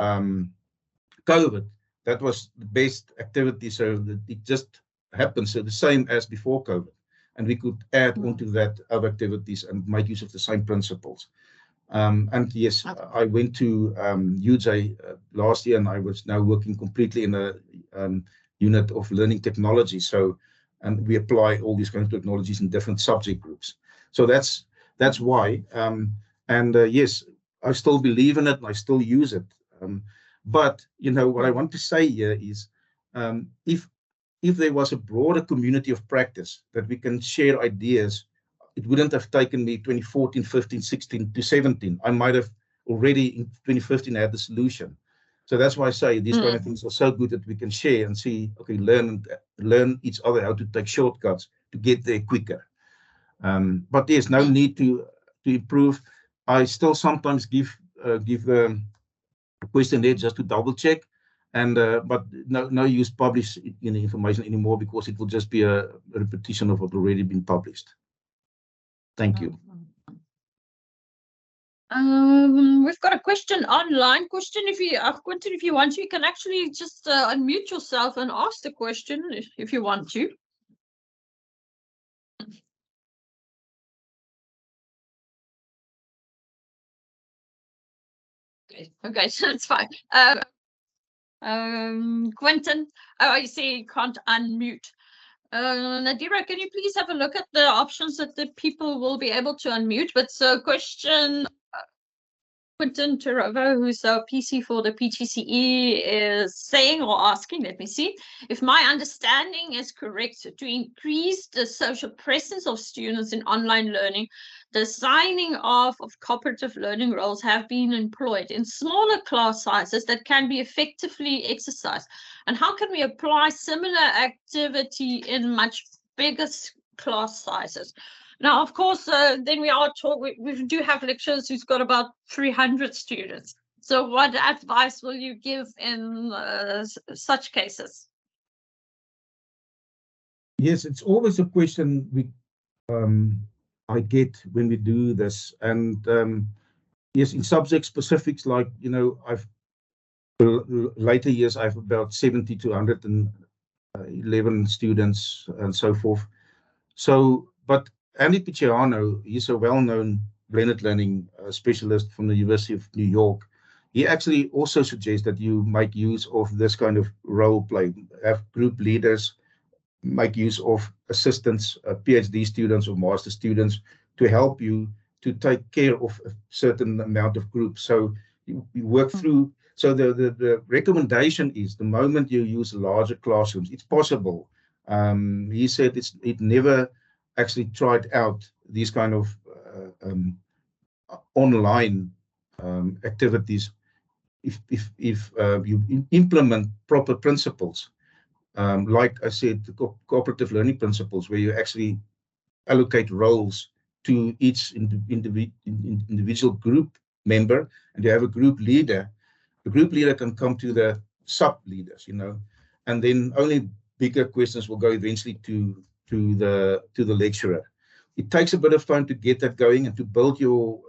COVID, that was the best activity. So that it just happened. So the same as before COVID. And we could add onto that other activities and make use of the same principles. And yes, I went to UJ last year, and I was now working completely in a unit of learning technology. So, and we apply all these kinds of technologies in different subject groups. So that's why. Yes, I still believe in it, and I still use it. But you know what I want to say here is, if there was a broader community of practice that we can share ideas, it wouldn't have taken me 2014, 15, 16 to 17. I might have already in 2015 had the solution. So that's why I say these kind of things are so good that we can share and see, okay, learn each other how to take shortcuts to get there quicker. But there's no need to improve. I still sometimes give the questionnaire just to double check, and but no use publish information anymore, because it will just be a repetition of what already been published. Thank you. We've got a question online. Quentin, if you want to, you can actually just unmute yourself and ask the question if you want to. Okay, so that's fine. Quentin, oh, I see you can't unmute. Nadira, can you please have a look at the options that the people will be able to unmute? But so question, Quentin Turova, who's our PC for the PGCE, is saying or asking, let me see, if my understanding is correct, to increase the social presence of students in online learning, the signing off of cooperative learning roles have been employed in smaller class sizes that can be effectively exercised. And how can we apply similar activity in much bigger class sizes? Now, of course, then we do have lecturers who's got about 300 students. So what advice will you give in such cases? Yes, it's always a question I get when we do this. And yes, in subject specifics, like, you know, later years, I have about 70 to 111 students and so forth. So, But Andy Picciano, he's a well-known blended learning specialist from the University of New York. He actually also suggests that you make use of this kind of role play, have group leaders, make use of assistants, PhD students or master students to help you to take care of a certain amount of groups. So you work through. So the recommendation is the moment you use larger classrooms, it's possible. He said it never actually tried out these kind of online activities if you implement proper principles. Like I said, the cooperative learning principles, where you actually allocate roles to each individual group member, and you have a group leader. The group leader can come to the sub leaders, and then only bigger questions will go eventually to the lecturer. It takes a bit of time to get that going and to build your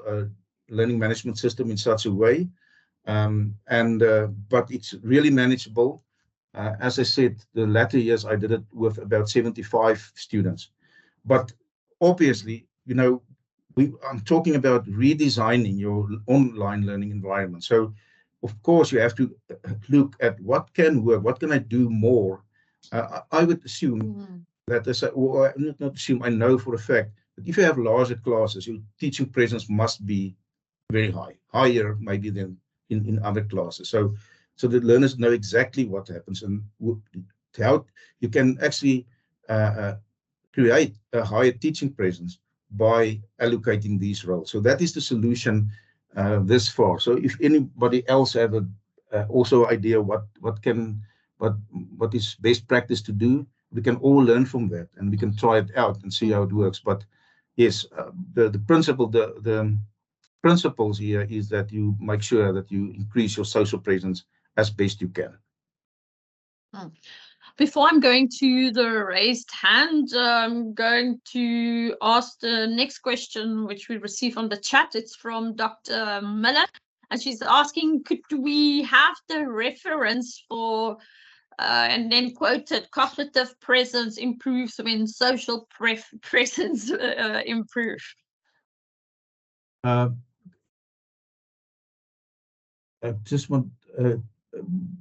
learning management system in such a way, but it's really manageable. As I said, the latter years I did it with about 75 students. But obviously, I'm talking about redesigning your online learning environment. So, of course, you have to look at what can work, what can I do more. I would assume that not assume, I know for a fact that if you have larger classes, your teaching presence must be very high, higher maybe than in other classes. So the learners know exactly what happens and how you can actually create a higher teaching presence by allocating these roles. So that is the solution this far. So if anybody else have also idea what is best practice to do, we can all learn from that and we can try it out and see how it works. But yes, the principles here is that you make sure that you increase your social presence as best you can. Before I'm going to the raised hand, I'm going to ask the next question, which we receive on the chat. It's from Dr. Miller, and she's asking, could we have the reference for, and then quoted, cognitive presence improves when social presence improve? I just want,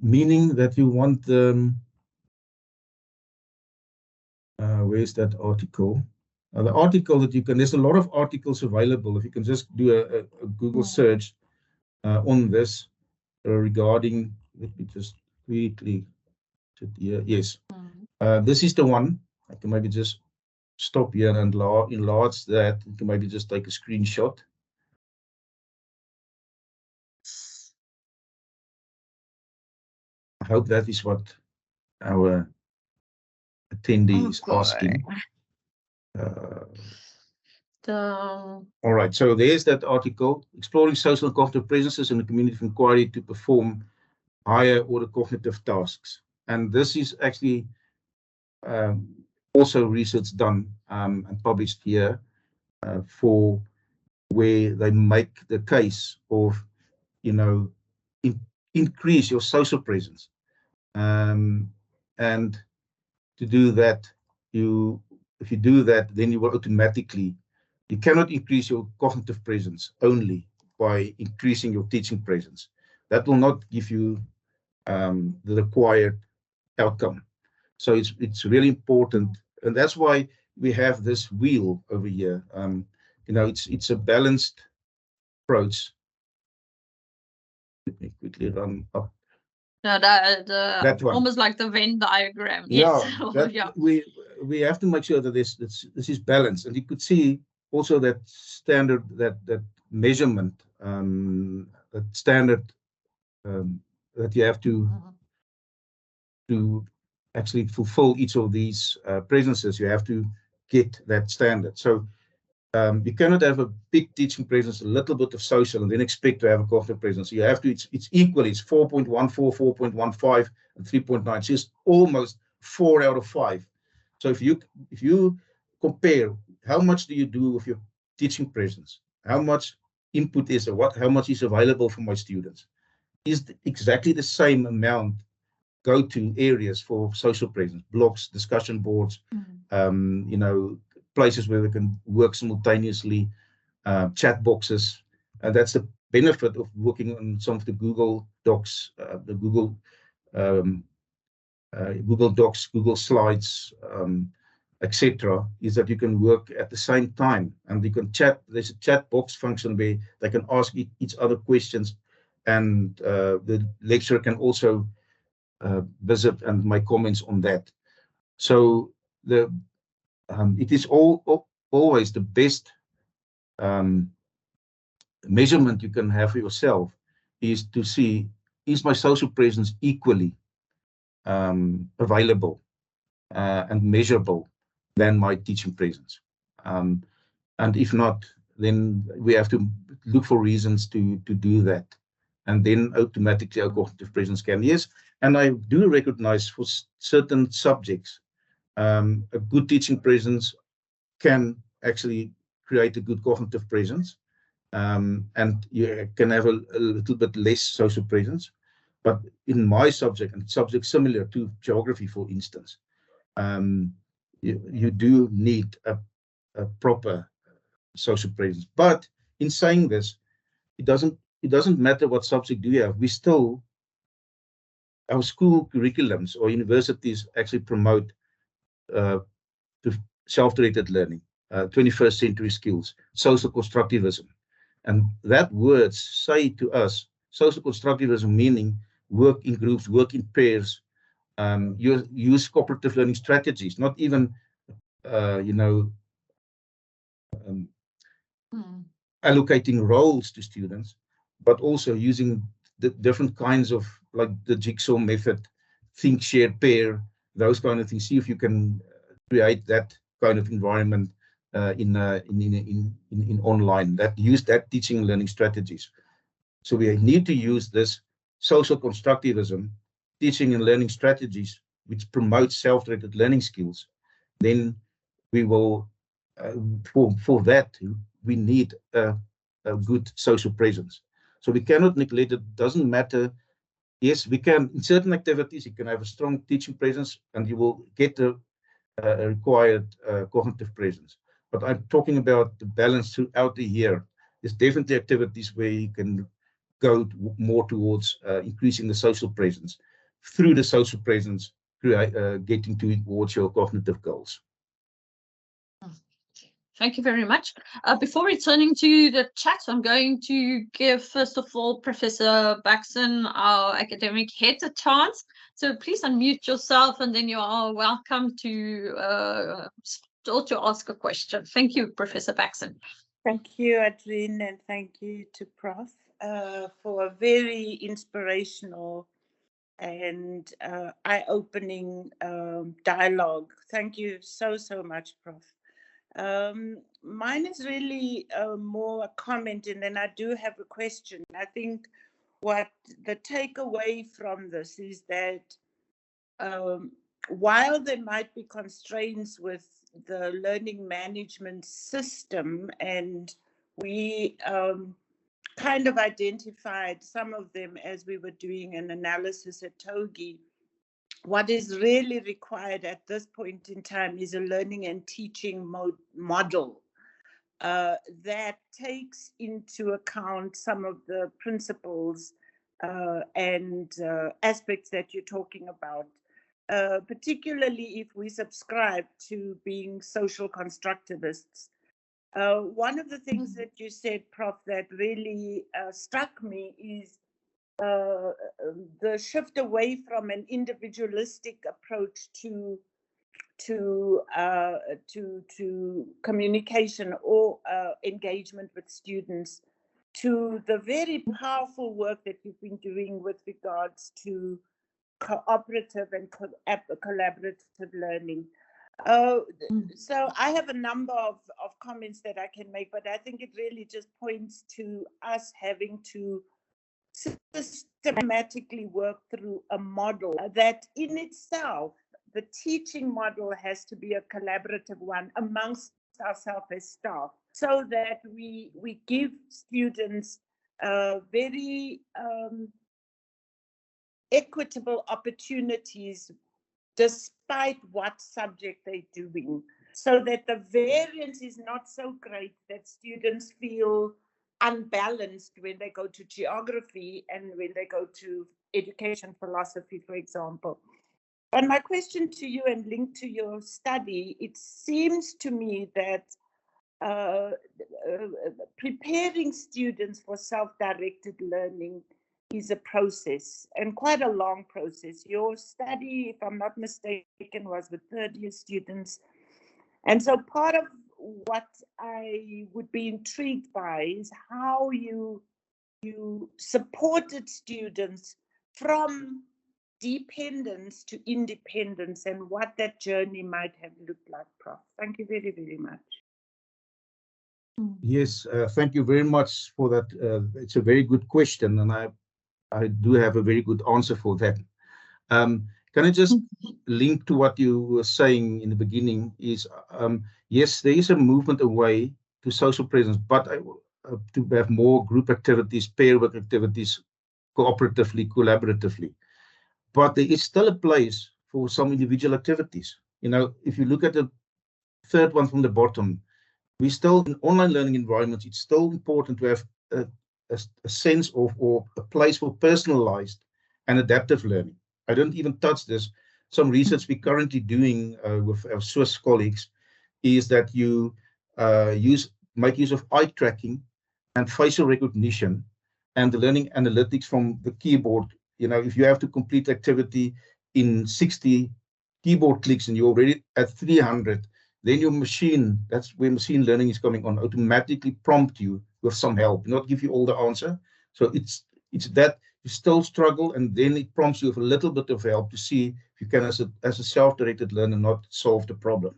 meaning that you want, where's that article? The article that you can, there's a lot of articles available. If you can just do a Google search on this regarding, let me just quickly sit here. Yes, this is the one. I can maybe just stop here and enlarge that. You can maybe just take a screenshot. I hope that is what our attendee is asking. All right, so there's that article, Exploring Social and Cognitive Presences in the Community of Inquiry to Perform Higher Order Cognitive Tasks. And this is actually also research done and published here for where they make the case of, increase your social presence. And to do that, if you do that, then you will automatically, you cannot increase your cognitive presence only by increasing your teaching presence. That will not give you the required outcome. So it's really important, and that's why we have this wheel over here. It's a balanced approach. Let me quickly run up. No, that one. Almost like the Venn diagram. Yes. Yeah, we have to make sure that this is balanced, and you could see also that standard, that measurement, that standard that you have to actually fulfill each of these presences. You have to get that standard. So you cannot have a big teaching presence, a little bit of social, and then expect to have a cognitive presence. You have to, it's equally, it's 4.14, 4.15, and 3.9. So it's almost 4 out of 5. So if you compare, how much do you do with your teaching presence? How much input is there? How much is available for my students? Is exactly the same amount go to areas for social presence, blogs, discussion boards, places where they can work simultaneously, chat boxes. And that's the benefit of working on some of the Google Docs, the um, Google Docs, Google Slides, etc., is that you can work at the same time and you can chat. There's a chat box function where they can ask each other questions, and the lecturer can also visit and make comments on that. So it is always the best measurement you can have for yourself is to see, is my social presence equally available and measurable than my teaching presence? And if not, then we have to look for reasons to do that. And then automatically our cognitive presence can. Yes, and I do recognize for certain subjects, a good teaching presence can actually create a good cognitive presence. And you can have a little bit less social presence. But in my subject, and subjects similar to geography, for instance, you do need a proper social presence. But in saying this, it doesn't matter what subject do you have. We still, our school curriculums or universities actually promote to self-directed learning, 21st century skills, social constructivism. And that words say to us, social constructivism meaning work in groups, work in pairs, use cooperative learning strategies, not even, allocating roles to students, but also using the different kinds of, like the jigsaw method, think, share, pair, those kind of things. See if you can create that kind of environment in online that use that teaching and learning strategies. So we need to use this social constructivism, teaching and learning strategies, which promote self-directed learning skills. Then we will, for that, we need a good social presence. So we cannot neglect it. Doesn't matter. Yes, we can, in certain activities, you can have a strong teaching presence and you will get a required cognitive presence. But I'm talking about the balance throughout the year. There's definitely activities where you can go more towards increasing the social presence. Through the social presence, getting towards your cognitive goals. Thank you very much. Before returning to the chat, I'm going to give, first of all, Professor Baxen, our academic head, a chance. So please unmute yourself, and then you are welcome to start to ask a question. Thank you, Professor Baxen. Thank you, Adrien, and thank you to Prof for a very inspirational and eye-opening dialogue. Thank you so much, Prof. Mine is really more a comment, and then I do have a question. I think what the takeaway from this is that while there might be constraints with the learning management system, and we kind of identified some of them as we were doing an analysis at TOGI, what is really required at this point in time is a learning and teaching model that takes into account some of the principles and aspects that you're talking about, particularly if we subscribe to being social constructivists. One of the things that you said, Prof, that really struck me is the shift away from an individualistic approach to communication or engagement with students, to the very powerful work that you've been doing with regards to cooperative and collaborative learning. So I have a number of comments that I can make, but I think it really just points to us having to systematically work through a model that in itself, the teaching model has to be a collaborative one amongst ourselves as staff, so that we give students very equitable opportunities despite what subject they're doing. so that the variance is not so great that students feel unbalanced when they go to geography and when they go to education philosophy, for example. And my question to you, and linked to your study, it seems to me that preparing students for self-directed learning is a process, and quite a long process. Your study, if I'm not mistaken, was with third-year students. And so part of what I would be intrigued by is how you supported students from dependence to independence, and what that journey might have looked like, Prof. Thank you very, very much. Yes, thank you very much for that. It's a very good question, and I do have a very good answer for that. Can I just link to what you were saying in the beginning? Is yes, there is a movement away to social presence, but to have more group activities, pair work activities, cooperatively, collaboratively. But there is still a place for some individual activities. You know, if you look at the third one from the bottom, we still, in online learning environments, it's still important to have a sense of, or a place for personalized and adaptive learning. I don't even touch this. Some research we're currently doing with our Swiss colleagues is that you make use of eye tracking and facial recognition and the learning analytics from the keyboard. You know, if you have to complete activity in 60 keyboard clicks and you're already at 300, then your machine, that's where machine learning is coming on, automatically prompt you with some help, not give you all the answer. So it's that you still struggle, and then it prompts you with a little bit of help to see if you can, as a self-directed learner, not solve the problem.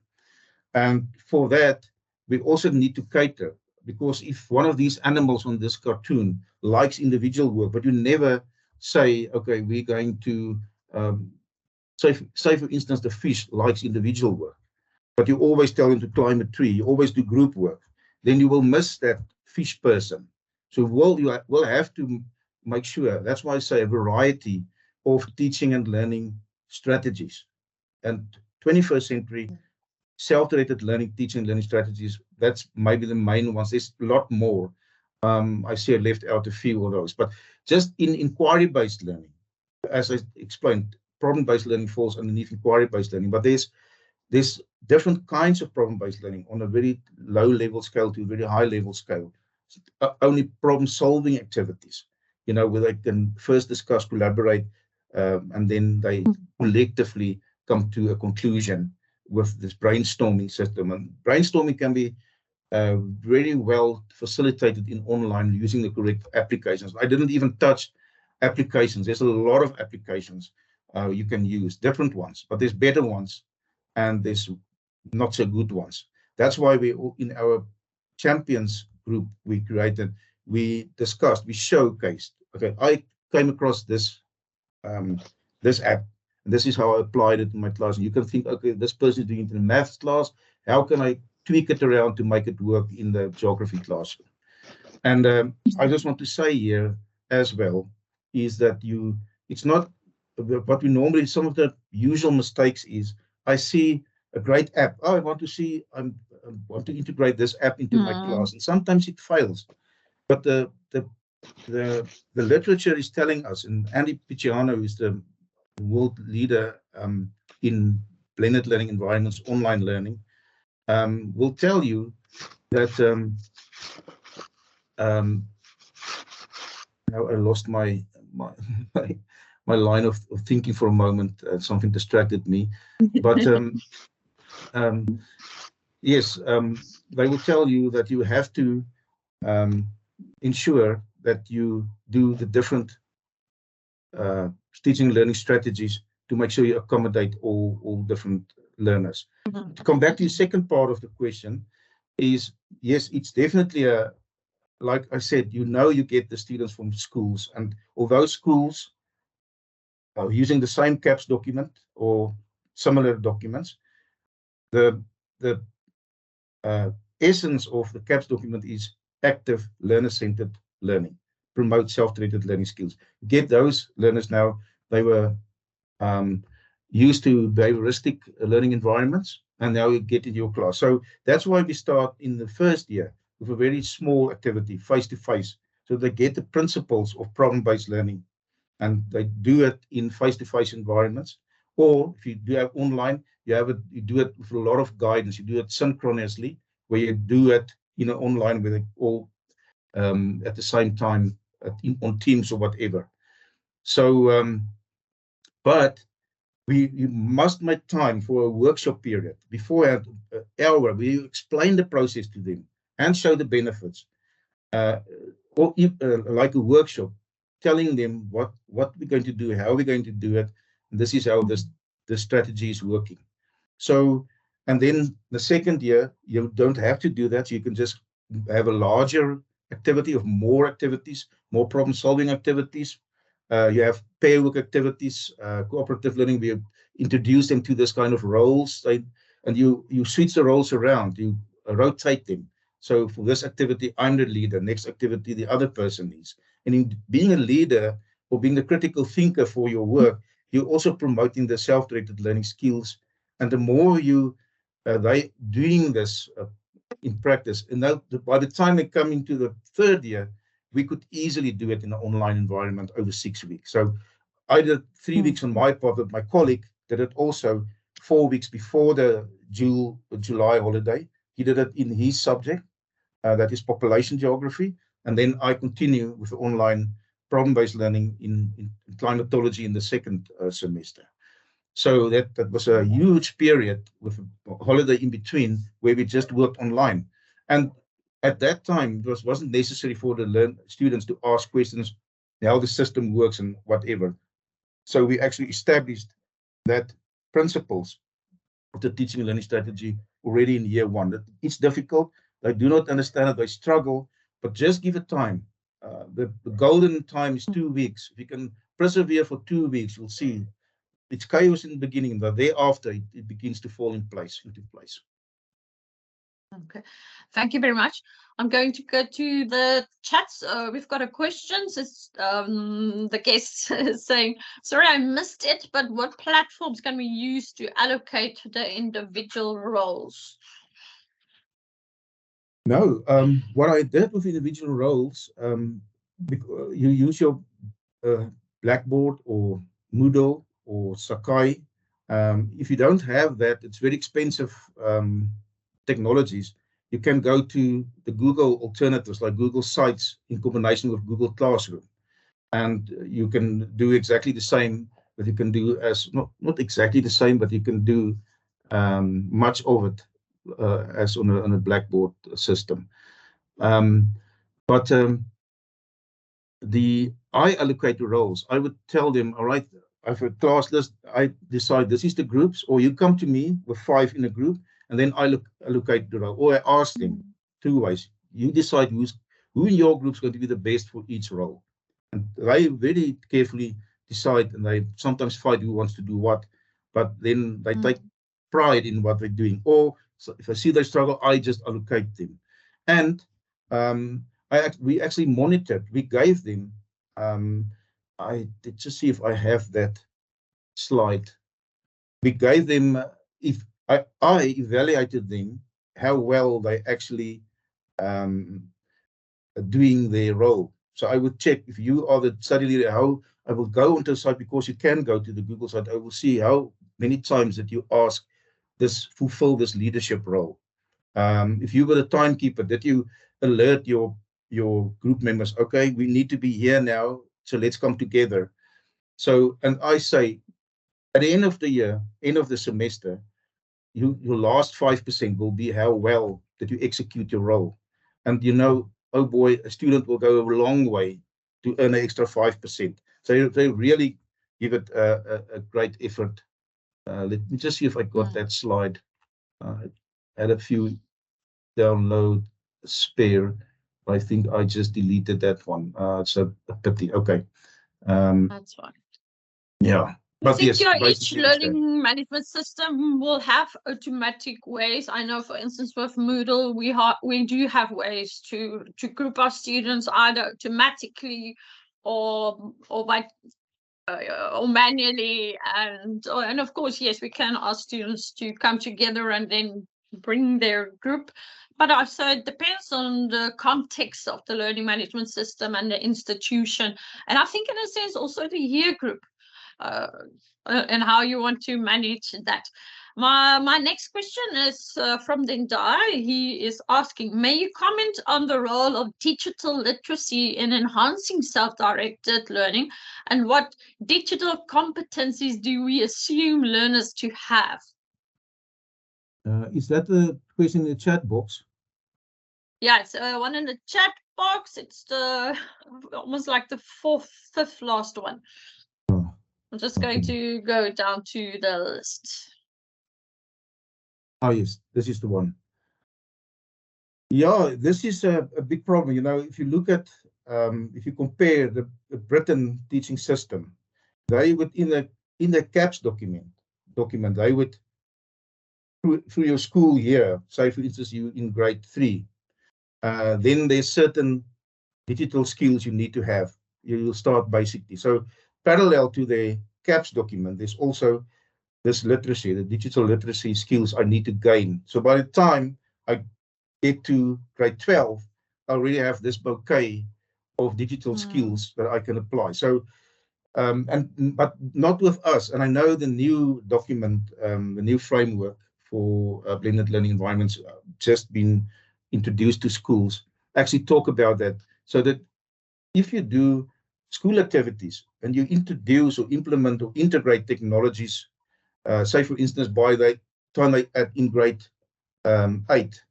And for that, we also need to cater, because if one of these animals on this cartoon likes individual work, but you never say, okay, we're going to, say for instance, the fish likes individual work, but you always tell them to climb a tree, you always do group work, then you will miss that fish person. So you will have to make sure, that's why I say a variety of teaching and learning strategies. And 21st century self-directed learning, teaching and learning strategies, that's maybe the main ones. There's a lot more. I see I left out a few of those, but just in inquiry-based learning, as I explained, problem-based learning falls underneath inquiry-based learning, but there's different kinds of problem-based learning on a very low-level scale to a very high-level scale. Only problem-solving activities, you know, where they can first discuss, collaborate, and then they collectively come to a conclusion with this brainstorming system. And brainstorming can be very well facilitated in online using the correct applications. I didn't even touch applications. There's a lot of applications you can use, different ones, but there's better ones and there's not so good ones. That's why we, in our champions group we created, we discussed, we showcased, okay, I came across this this app, and this is how I applied it in my class. And you can think, okay, this person is doing it in a maths class, how can I tweak it around to make it work in the geography class? And I just want to say here as well is that it's not what we normally, some of the usual mistakes is, I see a great app. Oh, I want to integrate this app into my class, and sometimes it fails. But the literature is telling us, and Andy Picciano is the world leader in blended learning environments, online learning, will tell you that now I lost my line of thinking for a moment. Something distracted me, but yes, they will tell you that you have to ensure that you do the different teaching and learning strategies to make sure you accommodate all different learners. To come back to the second part of the question is, yes, it's definitely like I said, you get the students from schools, and although schools are using the same CAPS document or similar documents, the essence of the CAPS document is active learner-centered learning, promote self-directed learning skills. Get those learners now, they were used to behavioristic learning environments, and now you get in your class. So that's why we start in the first year with a very small activity, face-to-face, so they get the principles of problem-based learning, and they do it in face-to-face environments. Or if you do have online, you do it with a lot of guidance. You do it synchronously, where you do it online with it all at the same time on Teams or whatever. So, but you must make time for a workshop period beforehand, an hour, where you explain the process to them and show the benefits, or like a workshop, telling them what we're going to do, how we're going to do it, and this is how this strategy is working. So, and then the second year, you don't have to do that. You can just have a larger activity of more activities, more problem-solving activities. You have pair work activities, cooperative learning. We introduce them to this kind of roles, and you switch the roles around. You rotate them. So for this activity, I'm the leader. Next activity, the other person is. And in being a leader or being the critical thinker for your work, you're also promoting the self-directed learning skills. And the more they doing this in practice, and now by the time they come into the third year, we could easily do it in an online environment over 6 weeks. So I did 3 weeks on my part, but my colleague did it also 4 weeks before the July holiday. He did it in his subject, that is population geography, and then I continue with the online problem-based learning in climatology in the second semester. So that was a huge period with a holiday in between where we just worked online. And at that time, it wasn't necessary for the students to ask questions, how the system works and whatever. So we actually established that principles of the teaching and learning strategy already in year one. It's difficult. They do not understand it. They struggle, but just give it time. The golden time is 2 weeks. If you can persevere for 2 weeks, you'll see it's chaos in the beginning, but thereafter it begins to fall into place. Okay, thank you very much. I'm going to go to the chats. We've got a question. It's the guest is saying, sorry, I missed it, but what platforms can we use to allocate the individual roles? No, what I did with individual roles, you use your Blackboard or Moodle or Sakai. If you don't have that, it's very expensive technologies. You can go to the Google alternatives like Google Sites in combination with Google Classroom. And you can do exactly the same, but you can do not exactly the same, but you can do much of it as on a Blackboard system. But I allocate the roles. I would tell them, all right, I have a class list. I decide this is the groups, or you come to me with 5 in a group, and then I allocate the role. Or I ask them 2 ways. You decide who in your group is going to be the best for each role. And they very carefully decide, and they sometimes fight who wants to do what, but then they take pride in what they're doing. Or so if I see they struggle, I just allocate them. And we actually monitored. We gave them. I did just see if I have that slide. We gave them. If I evaluated them, how well they actually doing their role. So I would check if you are the study leader. How I will go onto the site, because you can go to the Google site. I will see how many times that you ask fulfill this leadership role. If you were the timekeeper, that you alert your group members, okay, we need to be here now, so let's come together. So, and I say, at the end of the year, end of the semester, your last 5% will be how well that you execute your role. And oh boy, a student will go a long way to earn an extra 5%. So they really give it a great effort. Let me just see if I got that slide. I had a few download spare. I think I just deleted that one. It's a pity. Okay. That's fine. Yeah. I think each learning management system will have automatic ways. I know, for instance, with Moodle, we do have ways to group our students either automatically or by or manually, and of course, yes, we can ask students to come together and then bring their group, but also it depends on the context of the learning management system and the institution, and I think in a sense also the year group, and how you want to manage that. My next question is from Dendai. He is asking, may you comment on the role of digital literacy in enhancing self-directed learning, and what digital competencies do we assume learners to have? Is that a question in the chat box? Yeah, it's one in the chat box. It's the almost like the fifth last one. Oh, I'm just going to go down to the list. Oh, yes, this is the one. Yeah, this is a big problem. You know, if you look at, if you compare the Britain teaching system, they would in the CAPS document, they would through your school year, say for instance you in grade 3, then there's certain digital skills you need to have. You will start basically. So parallel to the CAPS document, there's also this literacy, the digital literacy skills I need to gain. So by the time I get to grade 12, I already have this bouquet of digital skills that I can apply. So, but not with us. And I know the new document, the new framework for blended learning environments just been introduced to schools, actually talk about that. So that if you do school activities and you introduce or implement or integrate technologies, say for instance, by the time they in grade 8,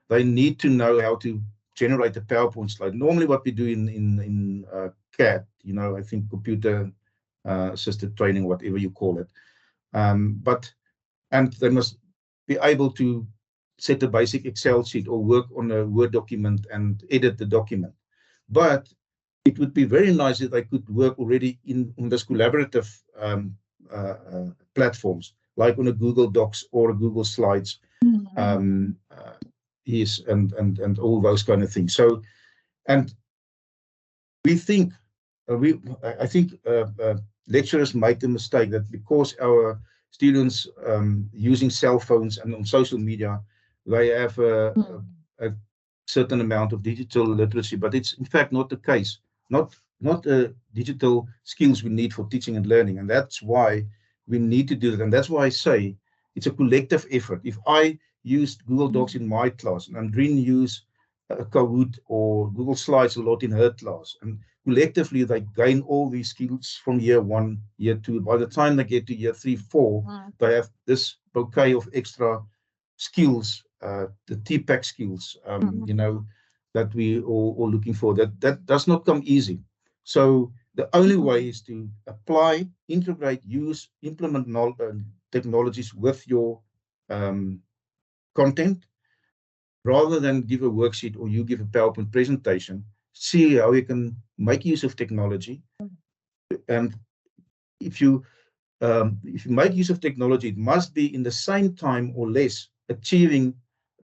they need to know how to generate a PowerPoint slide. Normally what we do in CAT, you know, I think computer assisted training, whatever you call it. And they must be able to set a basic Excel sheet or work on a Word document and edit the document. But it would be very nice if they could work already on this collaborative platforms, like on a Google Docs or a Google Slides, yes, and all those kind of things. So, and we think, I think lecturers make the mistake that because our students using cell phones and on social media, they have a certain amount of digital literacy, but it's in fact not the case. Not digital skills we need for teaching and learning, and that's why we need to do that. And that's why I say it's a collective effort. If I used Google Docs in my class, and Andreen used Kahoot or Google Slides a lot in her class, and collectively they gain all these skills from year 1, year 2. By the time they get to year 3, 4, they have this bouquet of extra skills, the TPAC skills, you know, that we all looking for. That does not come easy. So the only way is to apply, integrate, use, implement technologies with your content, rather than give a worksheet or you give a PowerPoint presentation. See how you can make use of technology. And if you make use of technology, it must be in the same time or less achieving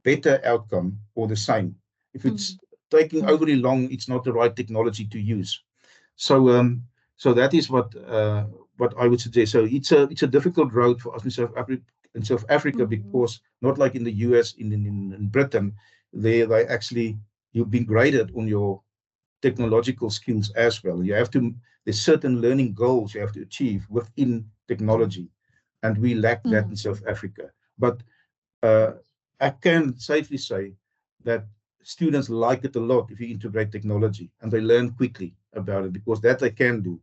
better outcome or the same. If it's taking overly long, it's not the right technology to use. So so that is what I would suggest. So it's a difficult road for us in South Africa, because not like in the US, in Britain, they actually, you've been graded on your technological skills as well. You have to, there's certain learning goals you have to achieve within technology, and we lack that in South Africa. But I can safely say that students like it a lot if you integrate technology, and they learn quickly about it, because that they can do.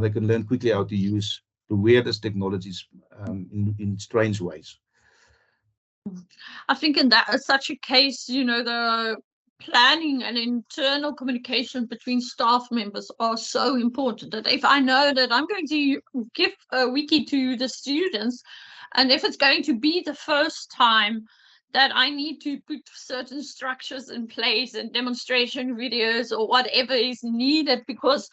They can learn quickly how to use the weirdest technologies in strange ways. I think in that such a case, you know, the planning and internal communication between staff members are so important, that if I know that I'm going to give a wiki to the students, and if it's going to be the first time that I need to put certain structures in place and demonstration videos or whatever is needed, because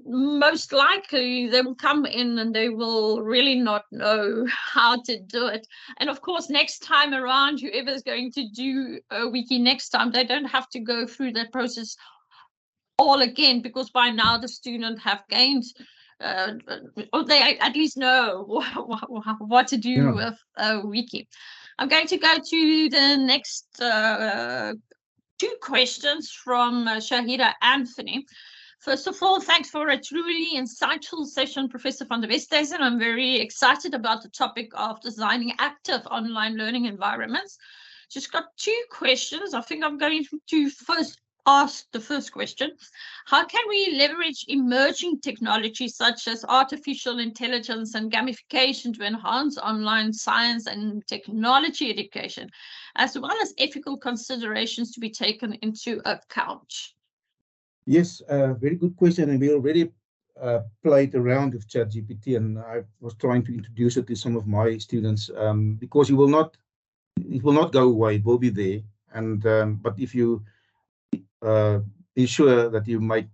most likely they will come in and they will really not know how to do it. And of course, next time around, whoever is going to do a wiki next time, they don't have to go through that process all again, because by now the student have gained or they at least know what to do with Wiki. I'm going to go to the next two questions from Shahida Anthony. First of all, thanks for a truly insightful session, Professor van der Westhuizen. I'm very excited about the topic of designing active online learning environments. Just got two questions. I think I'm going to first ask the first question. How can we leverage emerging technologies such as artificial intelligence and gamification to enhance online science and technology education, as well as ethical considerations to be taken into account? Yes, very good question. And we already played around with ChatGPT, and I was trying to introduce it to some of my students because it will not go away. It will be there. And but if you ensure that you might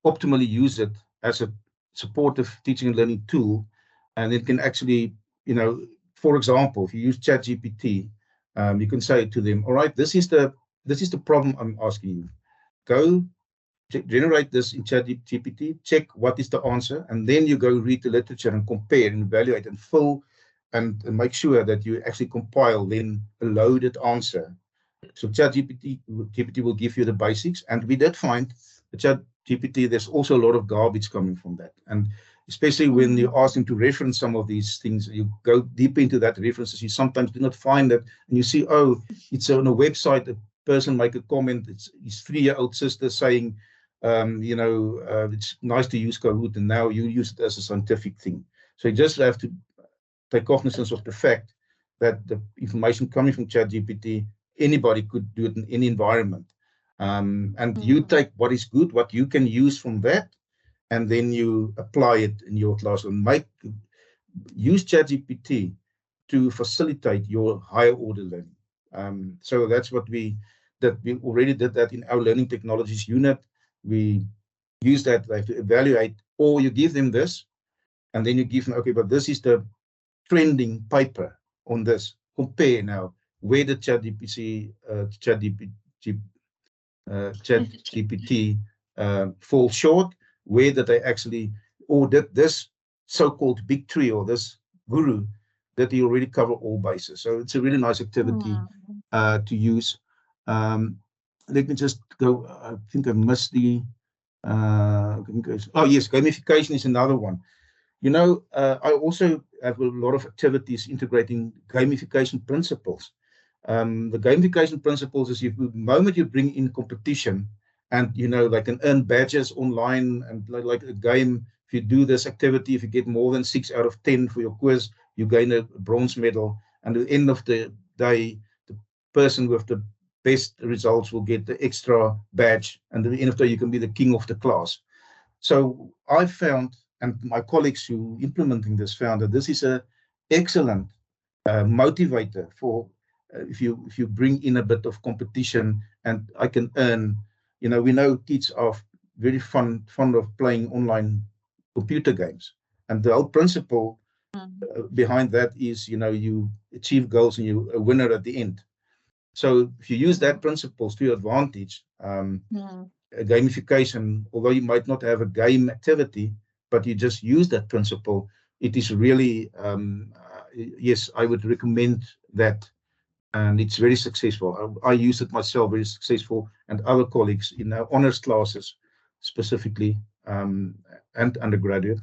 optimally use it as a supportive teaching and learning tool, and it can actually, for example, if you use ChatGPT, you can say to them, all right, this is the problem I'm asking you. Go generate this in ChatGPT, check what is the answer, and then you go read the literature and compare and evaluate and fill and make sure that you actually compile then a loaded answer. So ChatGPT will give you the basics, and we did find the ChatGPT, there's also a lot of garbage coming from that. And especially when you ask them to reference some of these things, you go deep into that references, you sometimes do not find it, and you see, oh, it's on a website, a person make a comment, it's his 3-year-old sister saying, it's nice to use Kahoot, and now you use it as a scientific thing. So you just have to take cognizance of the fact that the information coming from ChatGPT, anybody could do it in any environment. And you take what is good, what you can use from that, and then you apply it in your classroom. Use ChatGPT to facilitate your higher order learning. So that's what we already did that in our learning technologies unit. We use that to evaluate, or you give them this, and then you give them, okay, but this is the trending paper on this. Compare now where the ChatGPT fall short, where did they actually, or did this so-called big tree or this guru, that he already cover all bases. So it's a really nice activity to use. Let me just go. I think I missed the yes, gamification is another one. I also have a lot of activities integrating gamification principles. The gamification principles is the moment you bring in competition, and they can earn badges online, and like a game, if you do this activity, if you get more than 6 out of 10 for your quiz, you gain a bronze medal, and at the end of the day, the person with the best results will get the extra badge, and at the end of the day, you can be the king of the class. So I found, and my colleagues who implementing this found, that this is an excellent motivator for if you bring in a bit of competition, and I can earn. We know kids are very fond of playing online computer games, and the whole principle behind that is, you achieve goals and you're a winner at the end. So if you use that principles to your advantage, gamification, although you might not have a game activity, but you just use that principle, it is really, yes, I would recommend that. And it's very successful. I use it myself, very successful, and other colleagues in our honors classes specifically, and undergraduate,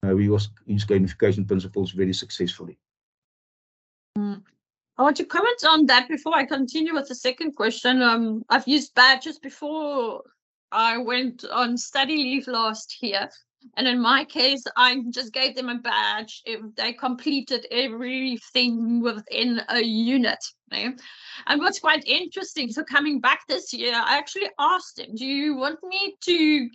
we use gamification principles very successfully. I want to comment on that before I continue with the second question. I've used badges before. I went on study leave last year, and in my case, I just gave them a badge if they completed everything within a unit. And what's quite interesting, so coming back this year, I actually asked them, do you want me to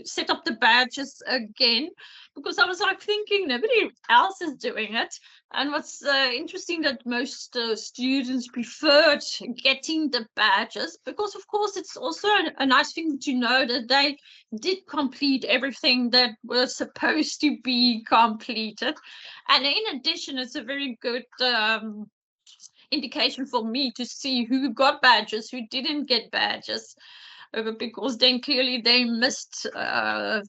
set up the badges again? Because I was like thinking nobody else is doing it. And what's interesting that most students preferred getting the badges, because of course it's also a nice thing to know that they did complete everything that was supposed to be completed. And in addition, it's a very good indication for me to see who got badges, who didn't get badges. because then clearly they missed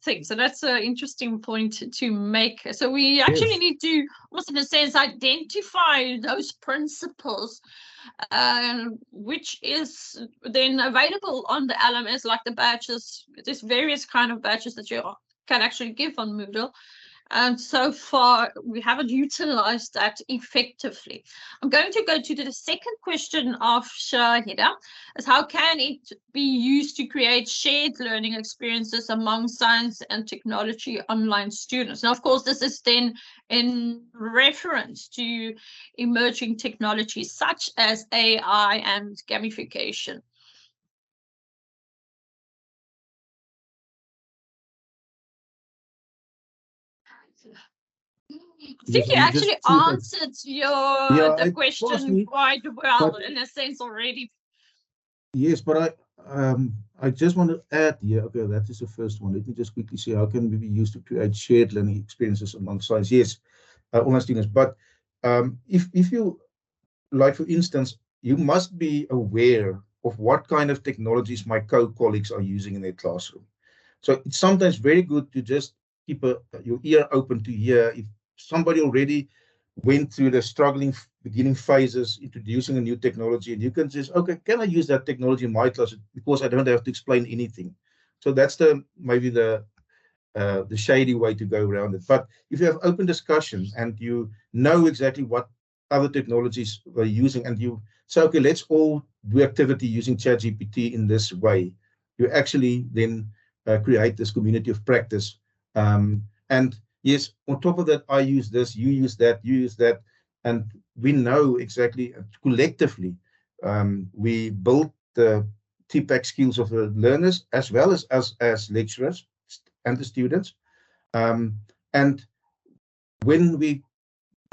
things. So that's an interesting point to make. So we actually Yes. need to, almost in a sense, identify those principles, which is then available on the LMS, like the badges. There's various kind of badges that you can actually give on Moodle. And so far, we haven't utilized that effectively. I'm going to go to the second question of Shahida, is how can it be used to create shared learning experiences among science and technology online students? Now, of course, this is then in reference to emerging technologies such as AI and gamification. I think you actually answered the question quite well, in a sense, already. Yes, but I just want to add here. Okay, that is the first one. Let me just quickly see how can we be used to create shared learning experiences among science. Yes, online students. But if you, like for instance, you must be aware of what kind of technologies my co-colleagues are using in their classroom. So it's sometimes very good to just keep your ear open to hear if somebody already went through the struggling beginning phases, introducing a new technology, and you can just, okay, can I use that technology in my class because I don't have to explain anything? So that's maybe the shady way to go around it. But if you have open discussion and you know exactly what other technologies are using, and you say, okay, let's all do activity using ChatGPT in this way, you actually then create this community of practice. And yes, on top of that, I use this, you use that, you use that, and we know exactly collectively. We build the TPAC skills of the learners as well as lecturers and the students. And when we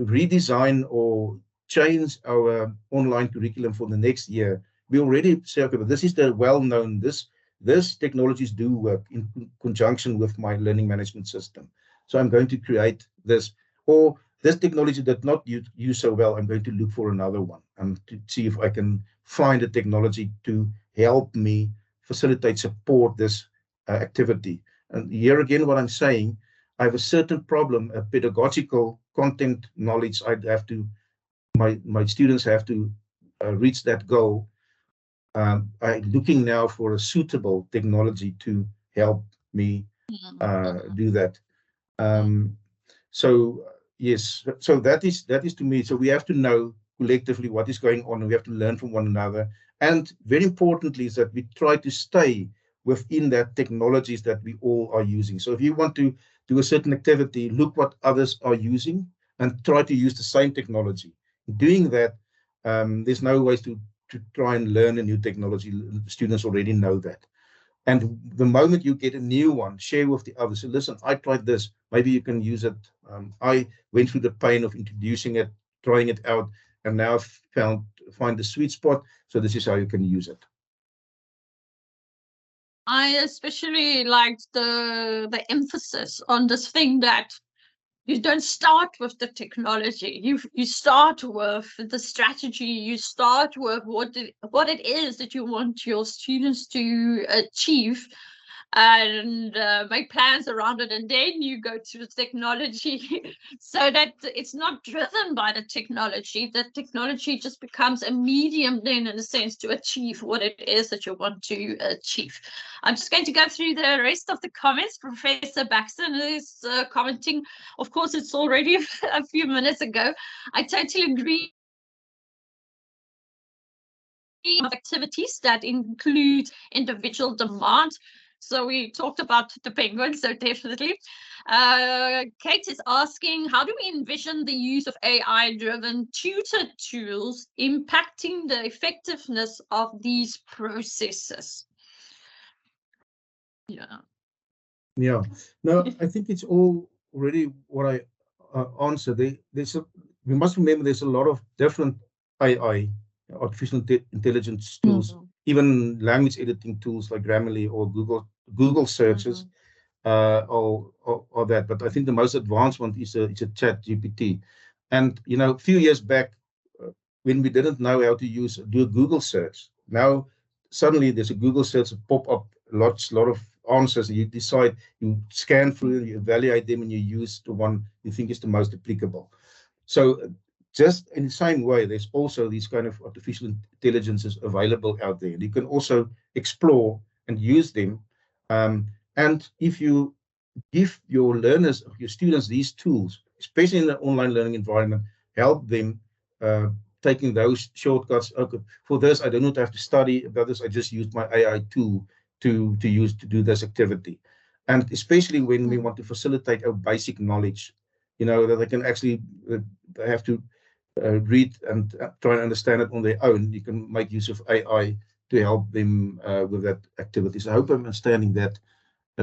redesign or change our online curriculum for the next year, we already say, okay, but this is the well-known, this technologies do work in conjunction with my learning management system. So I'm going to create this, or this technology that not use so well, I'm going to look for another one and to see if I can find a technology to help me facilitate, support this activity. And here again, what I'm saying, I have a certain problem, a pedagogical content knowledge. My students have to reach that goal. I'm looking now for a suitable technology to help me do that. So yes, so that is to me. So we have to know collectively what is going on, and we have to learn from one another. And very importantly is that we try to stay within that technologies that we all are using. So if you want to do a certain activity, look what others are using and try to use the same technology. Doing that, there's no ways to try and learn a new technology. Students already know that. And the moment you get a new one, share with the others. So listen, I tried this. Maybe you can use it. I went through the pain of introducing it, trying it out, and now find the sweet spot. So this is how you can use it. I especially liked the emphasis on this thing that you don't start with the technology. You start with the strategy. You start with what it is that you want your students to achieve, and make plans around it, and then you go to the technology so that it's not driven by the technology. The technology just becomes a medium then, in a sense, to achieve what it is that you want to achieve. I'm just going to go through the rest of the comments. Professor Baxton is commenting. Of course, it's already a few minutes ago. I totally agree. Activities that include individual demand. So we talked about the penguins, so definitely. Kate is asking, how do we envision the use of AI-driven tutor tools impacting the effectiveness of these processes? Yeah. Yeah. No, I think it's all already what I answered. We must remember there's a lot of different AI, artificial intelligence tools, even language editing tools like Grammarly or Google searches, or that. But I think the most advanced one is a ChatGPT. And a few years back, when we didn't know how to do a Google search, now suddenly there's a Google search pop up, lot of answers, and you decide, you scan through and you evaluate them and you use the one you think is the most applicable. So just in the same way, there's also these kind of artificial intelligences available out there. You can also explore and use them. And if you give your learners, your students, these tools, especially in the online learning environment, help them taking those shortcuts. Okay, for this, I do not have to study about this. I just use my AI tool to do this activity. And especially when we want to facilitate our basic knowledge, that they can actually, they have to read and try and understand it on their own. You can make use of AI to help them with that activity. So I hope I'm understanding that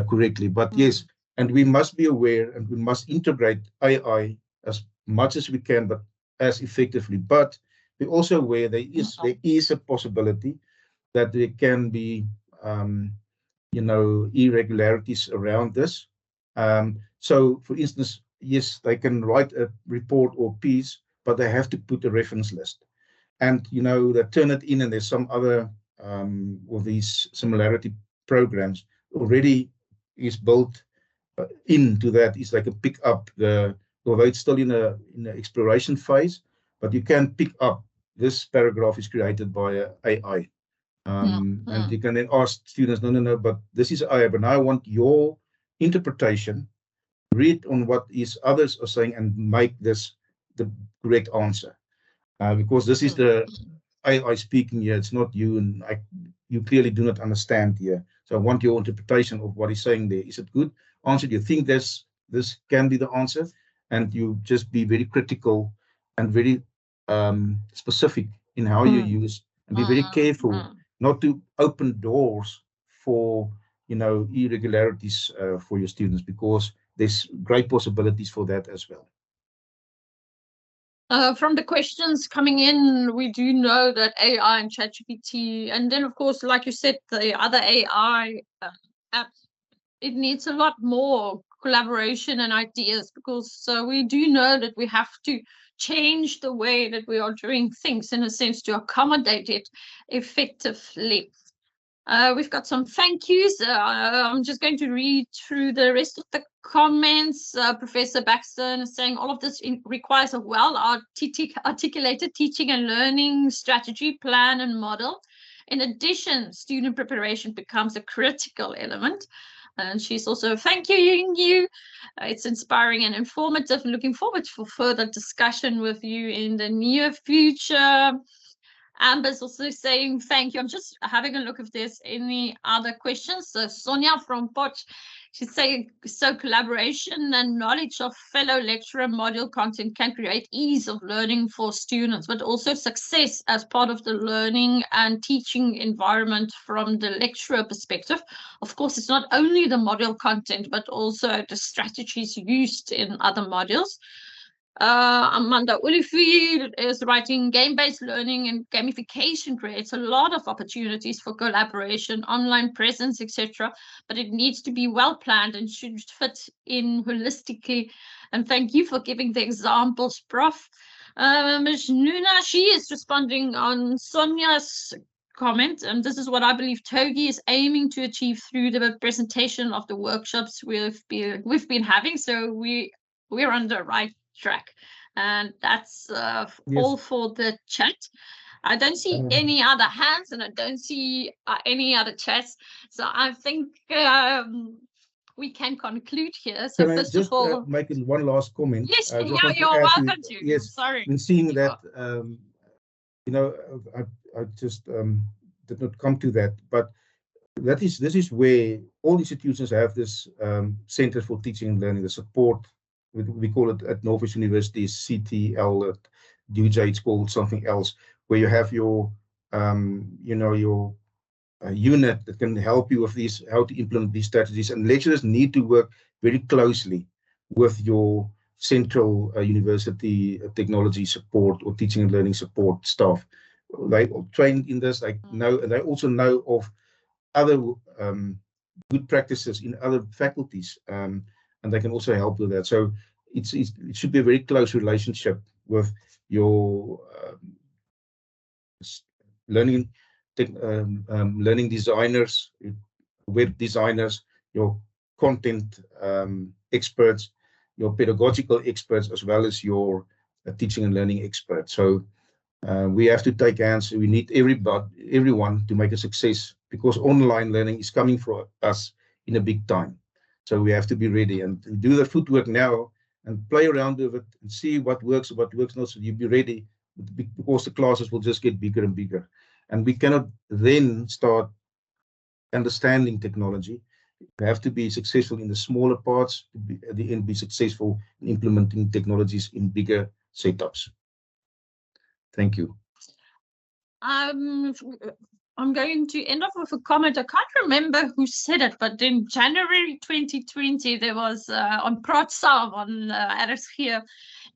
correctly. But yes, and we must be aware and we must integrate AI as much as we can, but as effectively. But we're also aware there is a possibility that there can be irregularities around this. So for instance, yes, they can write a report or piece, but they have to put a reference list. And they turn it in, and there's some other of these similarity programs already is built into that. Is they can pick up although it's still in a exploration phase, but you can pick up this paragraph is created by AI. And you can then ask students, no, but this is AI, but now I want your interpretation, read on what is others are saying, and make this the correct answer. Because this is the AI speaking here, it's not you, and you clearly do not understand here. So I want your interpretation of what he's saying there. Is it good answer? Do you think this can be the answer? And you just be very critical and very specific in how you use, and be very careful not to open doors for irregularities for your students, because there's great possibilities for that as well. From the questions coming in, we do know that AI and ChatGPT, and then of course, like you said, the other AI apps, it needs a lot more collaboration and ideas, because we do know that we have to change the way that we are doing things, in a sense, to accommodate it effectively. We've got some thank yous. I'm just going to read through the rest of the comments. Professor Baxter is saying all of this requires a well-articulated teaching and learning strategy, plan, and model. In addition, student preparation becomes a critical element. And she's also thanking you. It's inspiring and informative, and looking forward for further discussion with you in the near future. Amber's also saying thank you. I'm just having a look if there's any other questions. So Sonia from Potch, she's saying, so collaboration and knowledge of fellow lecturer module content can create ease of learning for students, but also success as part of the learning and teaching environment from the lecturer perspective. Of course, it's not only the module content, but also the strategies used in other modules. Amanda Olifield is writing, game-based learning and gamification creates a lot of opportunities for collaboration, online presence, etc. But it needs to be well planned and should fit in holistically. And thank you for giving the examples, Prof. Ms. Nuna, she is responding on Sonia's comment, and this is what I believe TOGI is aiming to achieve through the presentation of the workshops we've been having. So we're on the right track, and that's all for the chat. I don't see any other hands, and I don't see any other chats, so I think we can conclude here. So can first I just of all, make one last comment? Yes, you're welcome to. Yes, sorry. In seeing that, I just did not come to that, but this is where all institutions have this Center for Teaching and Learning, the support. We call it at Northwest University CTL, at UJ it's called something else, where you have your your unit that can help you with these, how to implement these strategies. And lecturers need to work very closely with your central university technology support or teaching and learning support staff. They are trained in this. They know, and they also know of other good practices in other faculties, and they can also help with that. So it should be a very close relationship with your learning learning designers, web designers, your content experts, your pedagogical experts, as well as your teaching and learning experts. So we have to take hands. We need everyone to make a success, because online learning is coming for us in a big time. So we have to be ready and do the footwork now and play around with it and see what works not. So you be ready, because the classes will just get bigger and bigger. And we cannot then start understanding technology. You have to be successful in the smaller parts to be, at the end, be successful in implementing technologies in bigger setups. Thank you. I'm going to end off with a comment. I can't remember who said it, but in January 2020, there was on Praatsaam on RSG,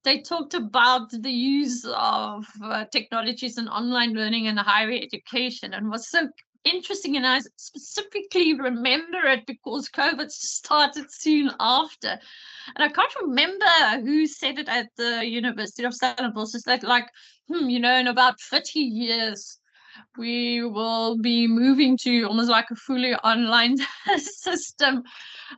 they talked about the use of technologies in online learning and higher education, and was so interesting. And I specifically remember it because COVID started soon after. And I can't remember who said it at the University of Stellenbosch. It's like, you know, in about 30 years, we will be moving to almost like a fully online system.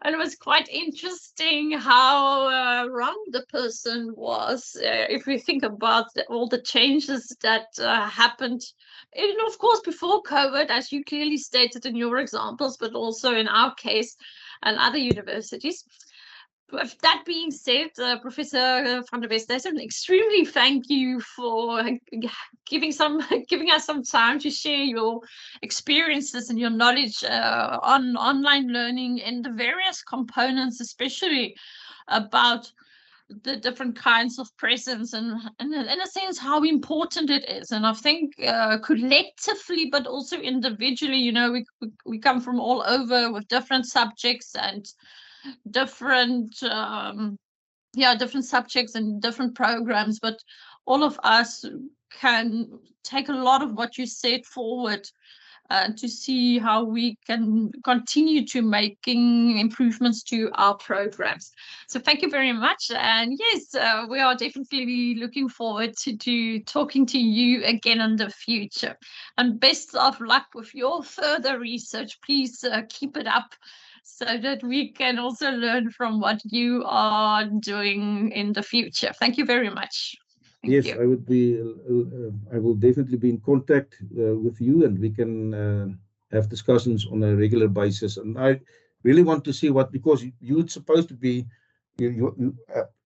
And it was quite interesting how wrong the person was. If we think about all the changes that happened, and of course before COVID, as you clearly stated in your examples, but also in our case and other universities. With that being said, Professor van der Westhuizen, extremely thank you for giving us some time to share your experiences and your knowledge on online learning and the various components, especially about the different kinds of presence and in a sense how important it is. And I think collectively, but also individually, you know, we come from all over with different subjects and different different subjects and different programs, but all of us can take a lot of what you said forward to see how we can continue to making improvements to our programs. So thank you very much. And yes, we are definitely looking forward to talking to you again in the future. And best of luck with your further research. Please keep it up, so that we can also learn from what you are doing in the future. Thank you very much. Thank you. I will definitely be in contact with you, and we can have discussions on a regular basis. And I really want to see because you're supposed to be, you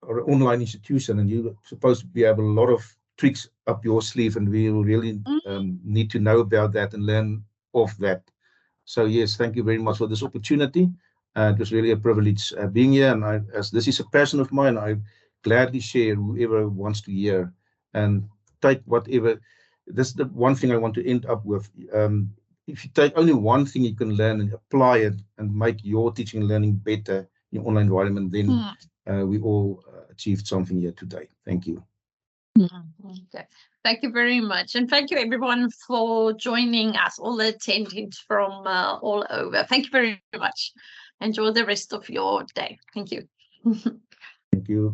are an online institution, and you're supposed to have a lot of tricks up your sleeve, and we will really need to know about that and learn of that. So yes, thank you very much for this opportunity. It was really a privilege being here, and as this is a passion of mine, I gladly share whoever wants to hear and take whatever. This is the one thing I want to end up with. If you take only one thing you can learn and apply it and make your teaching and learning better in your online environment, then we all achieved something here today. Thank you. Okay. Thank you very much. And thank you everyone for joining us, all the attendees from all over. Thank you very much. Enjoy the rest of your day. Thank you. Thank you.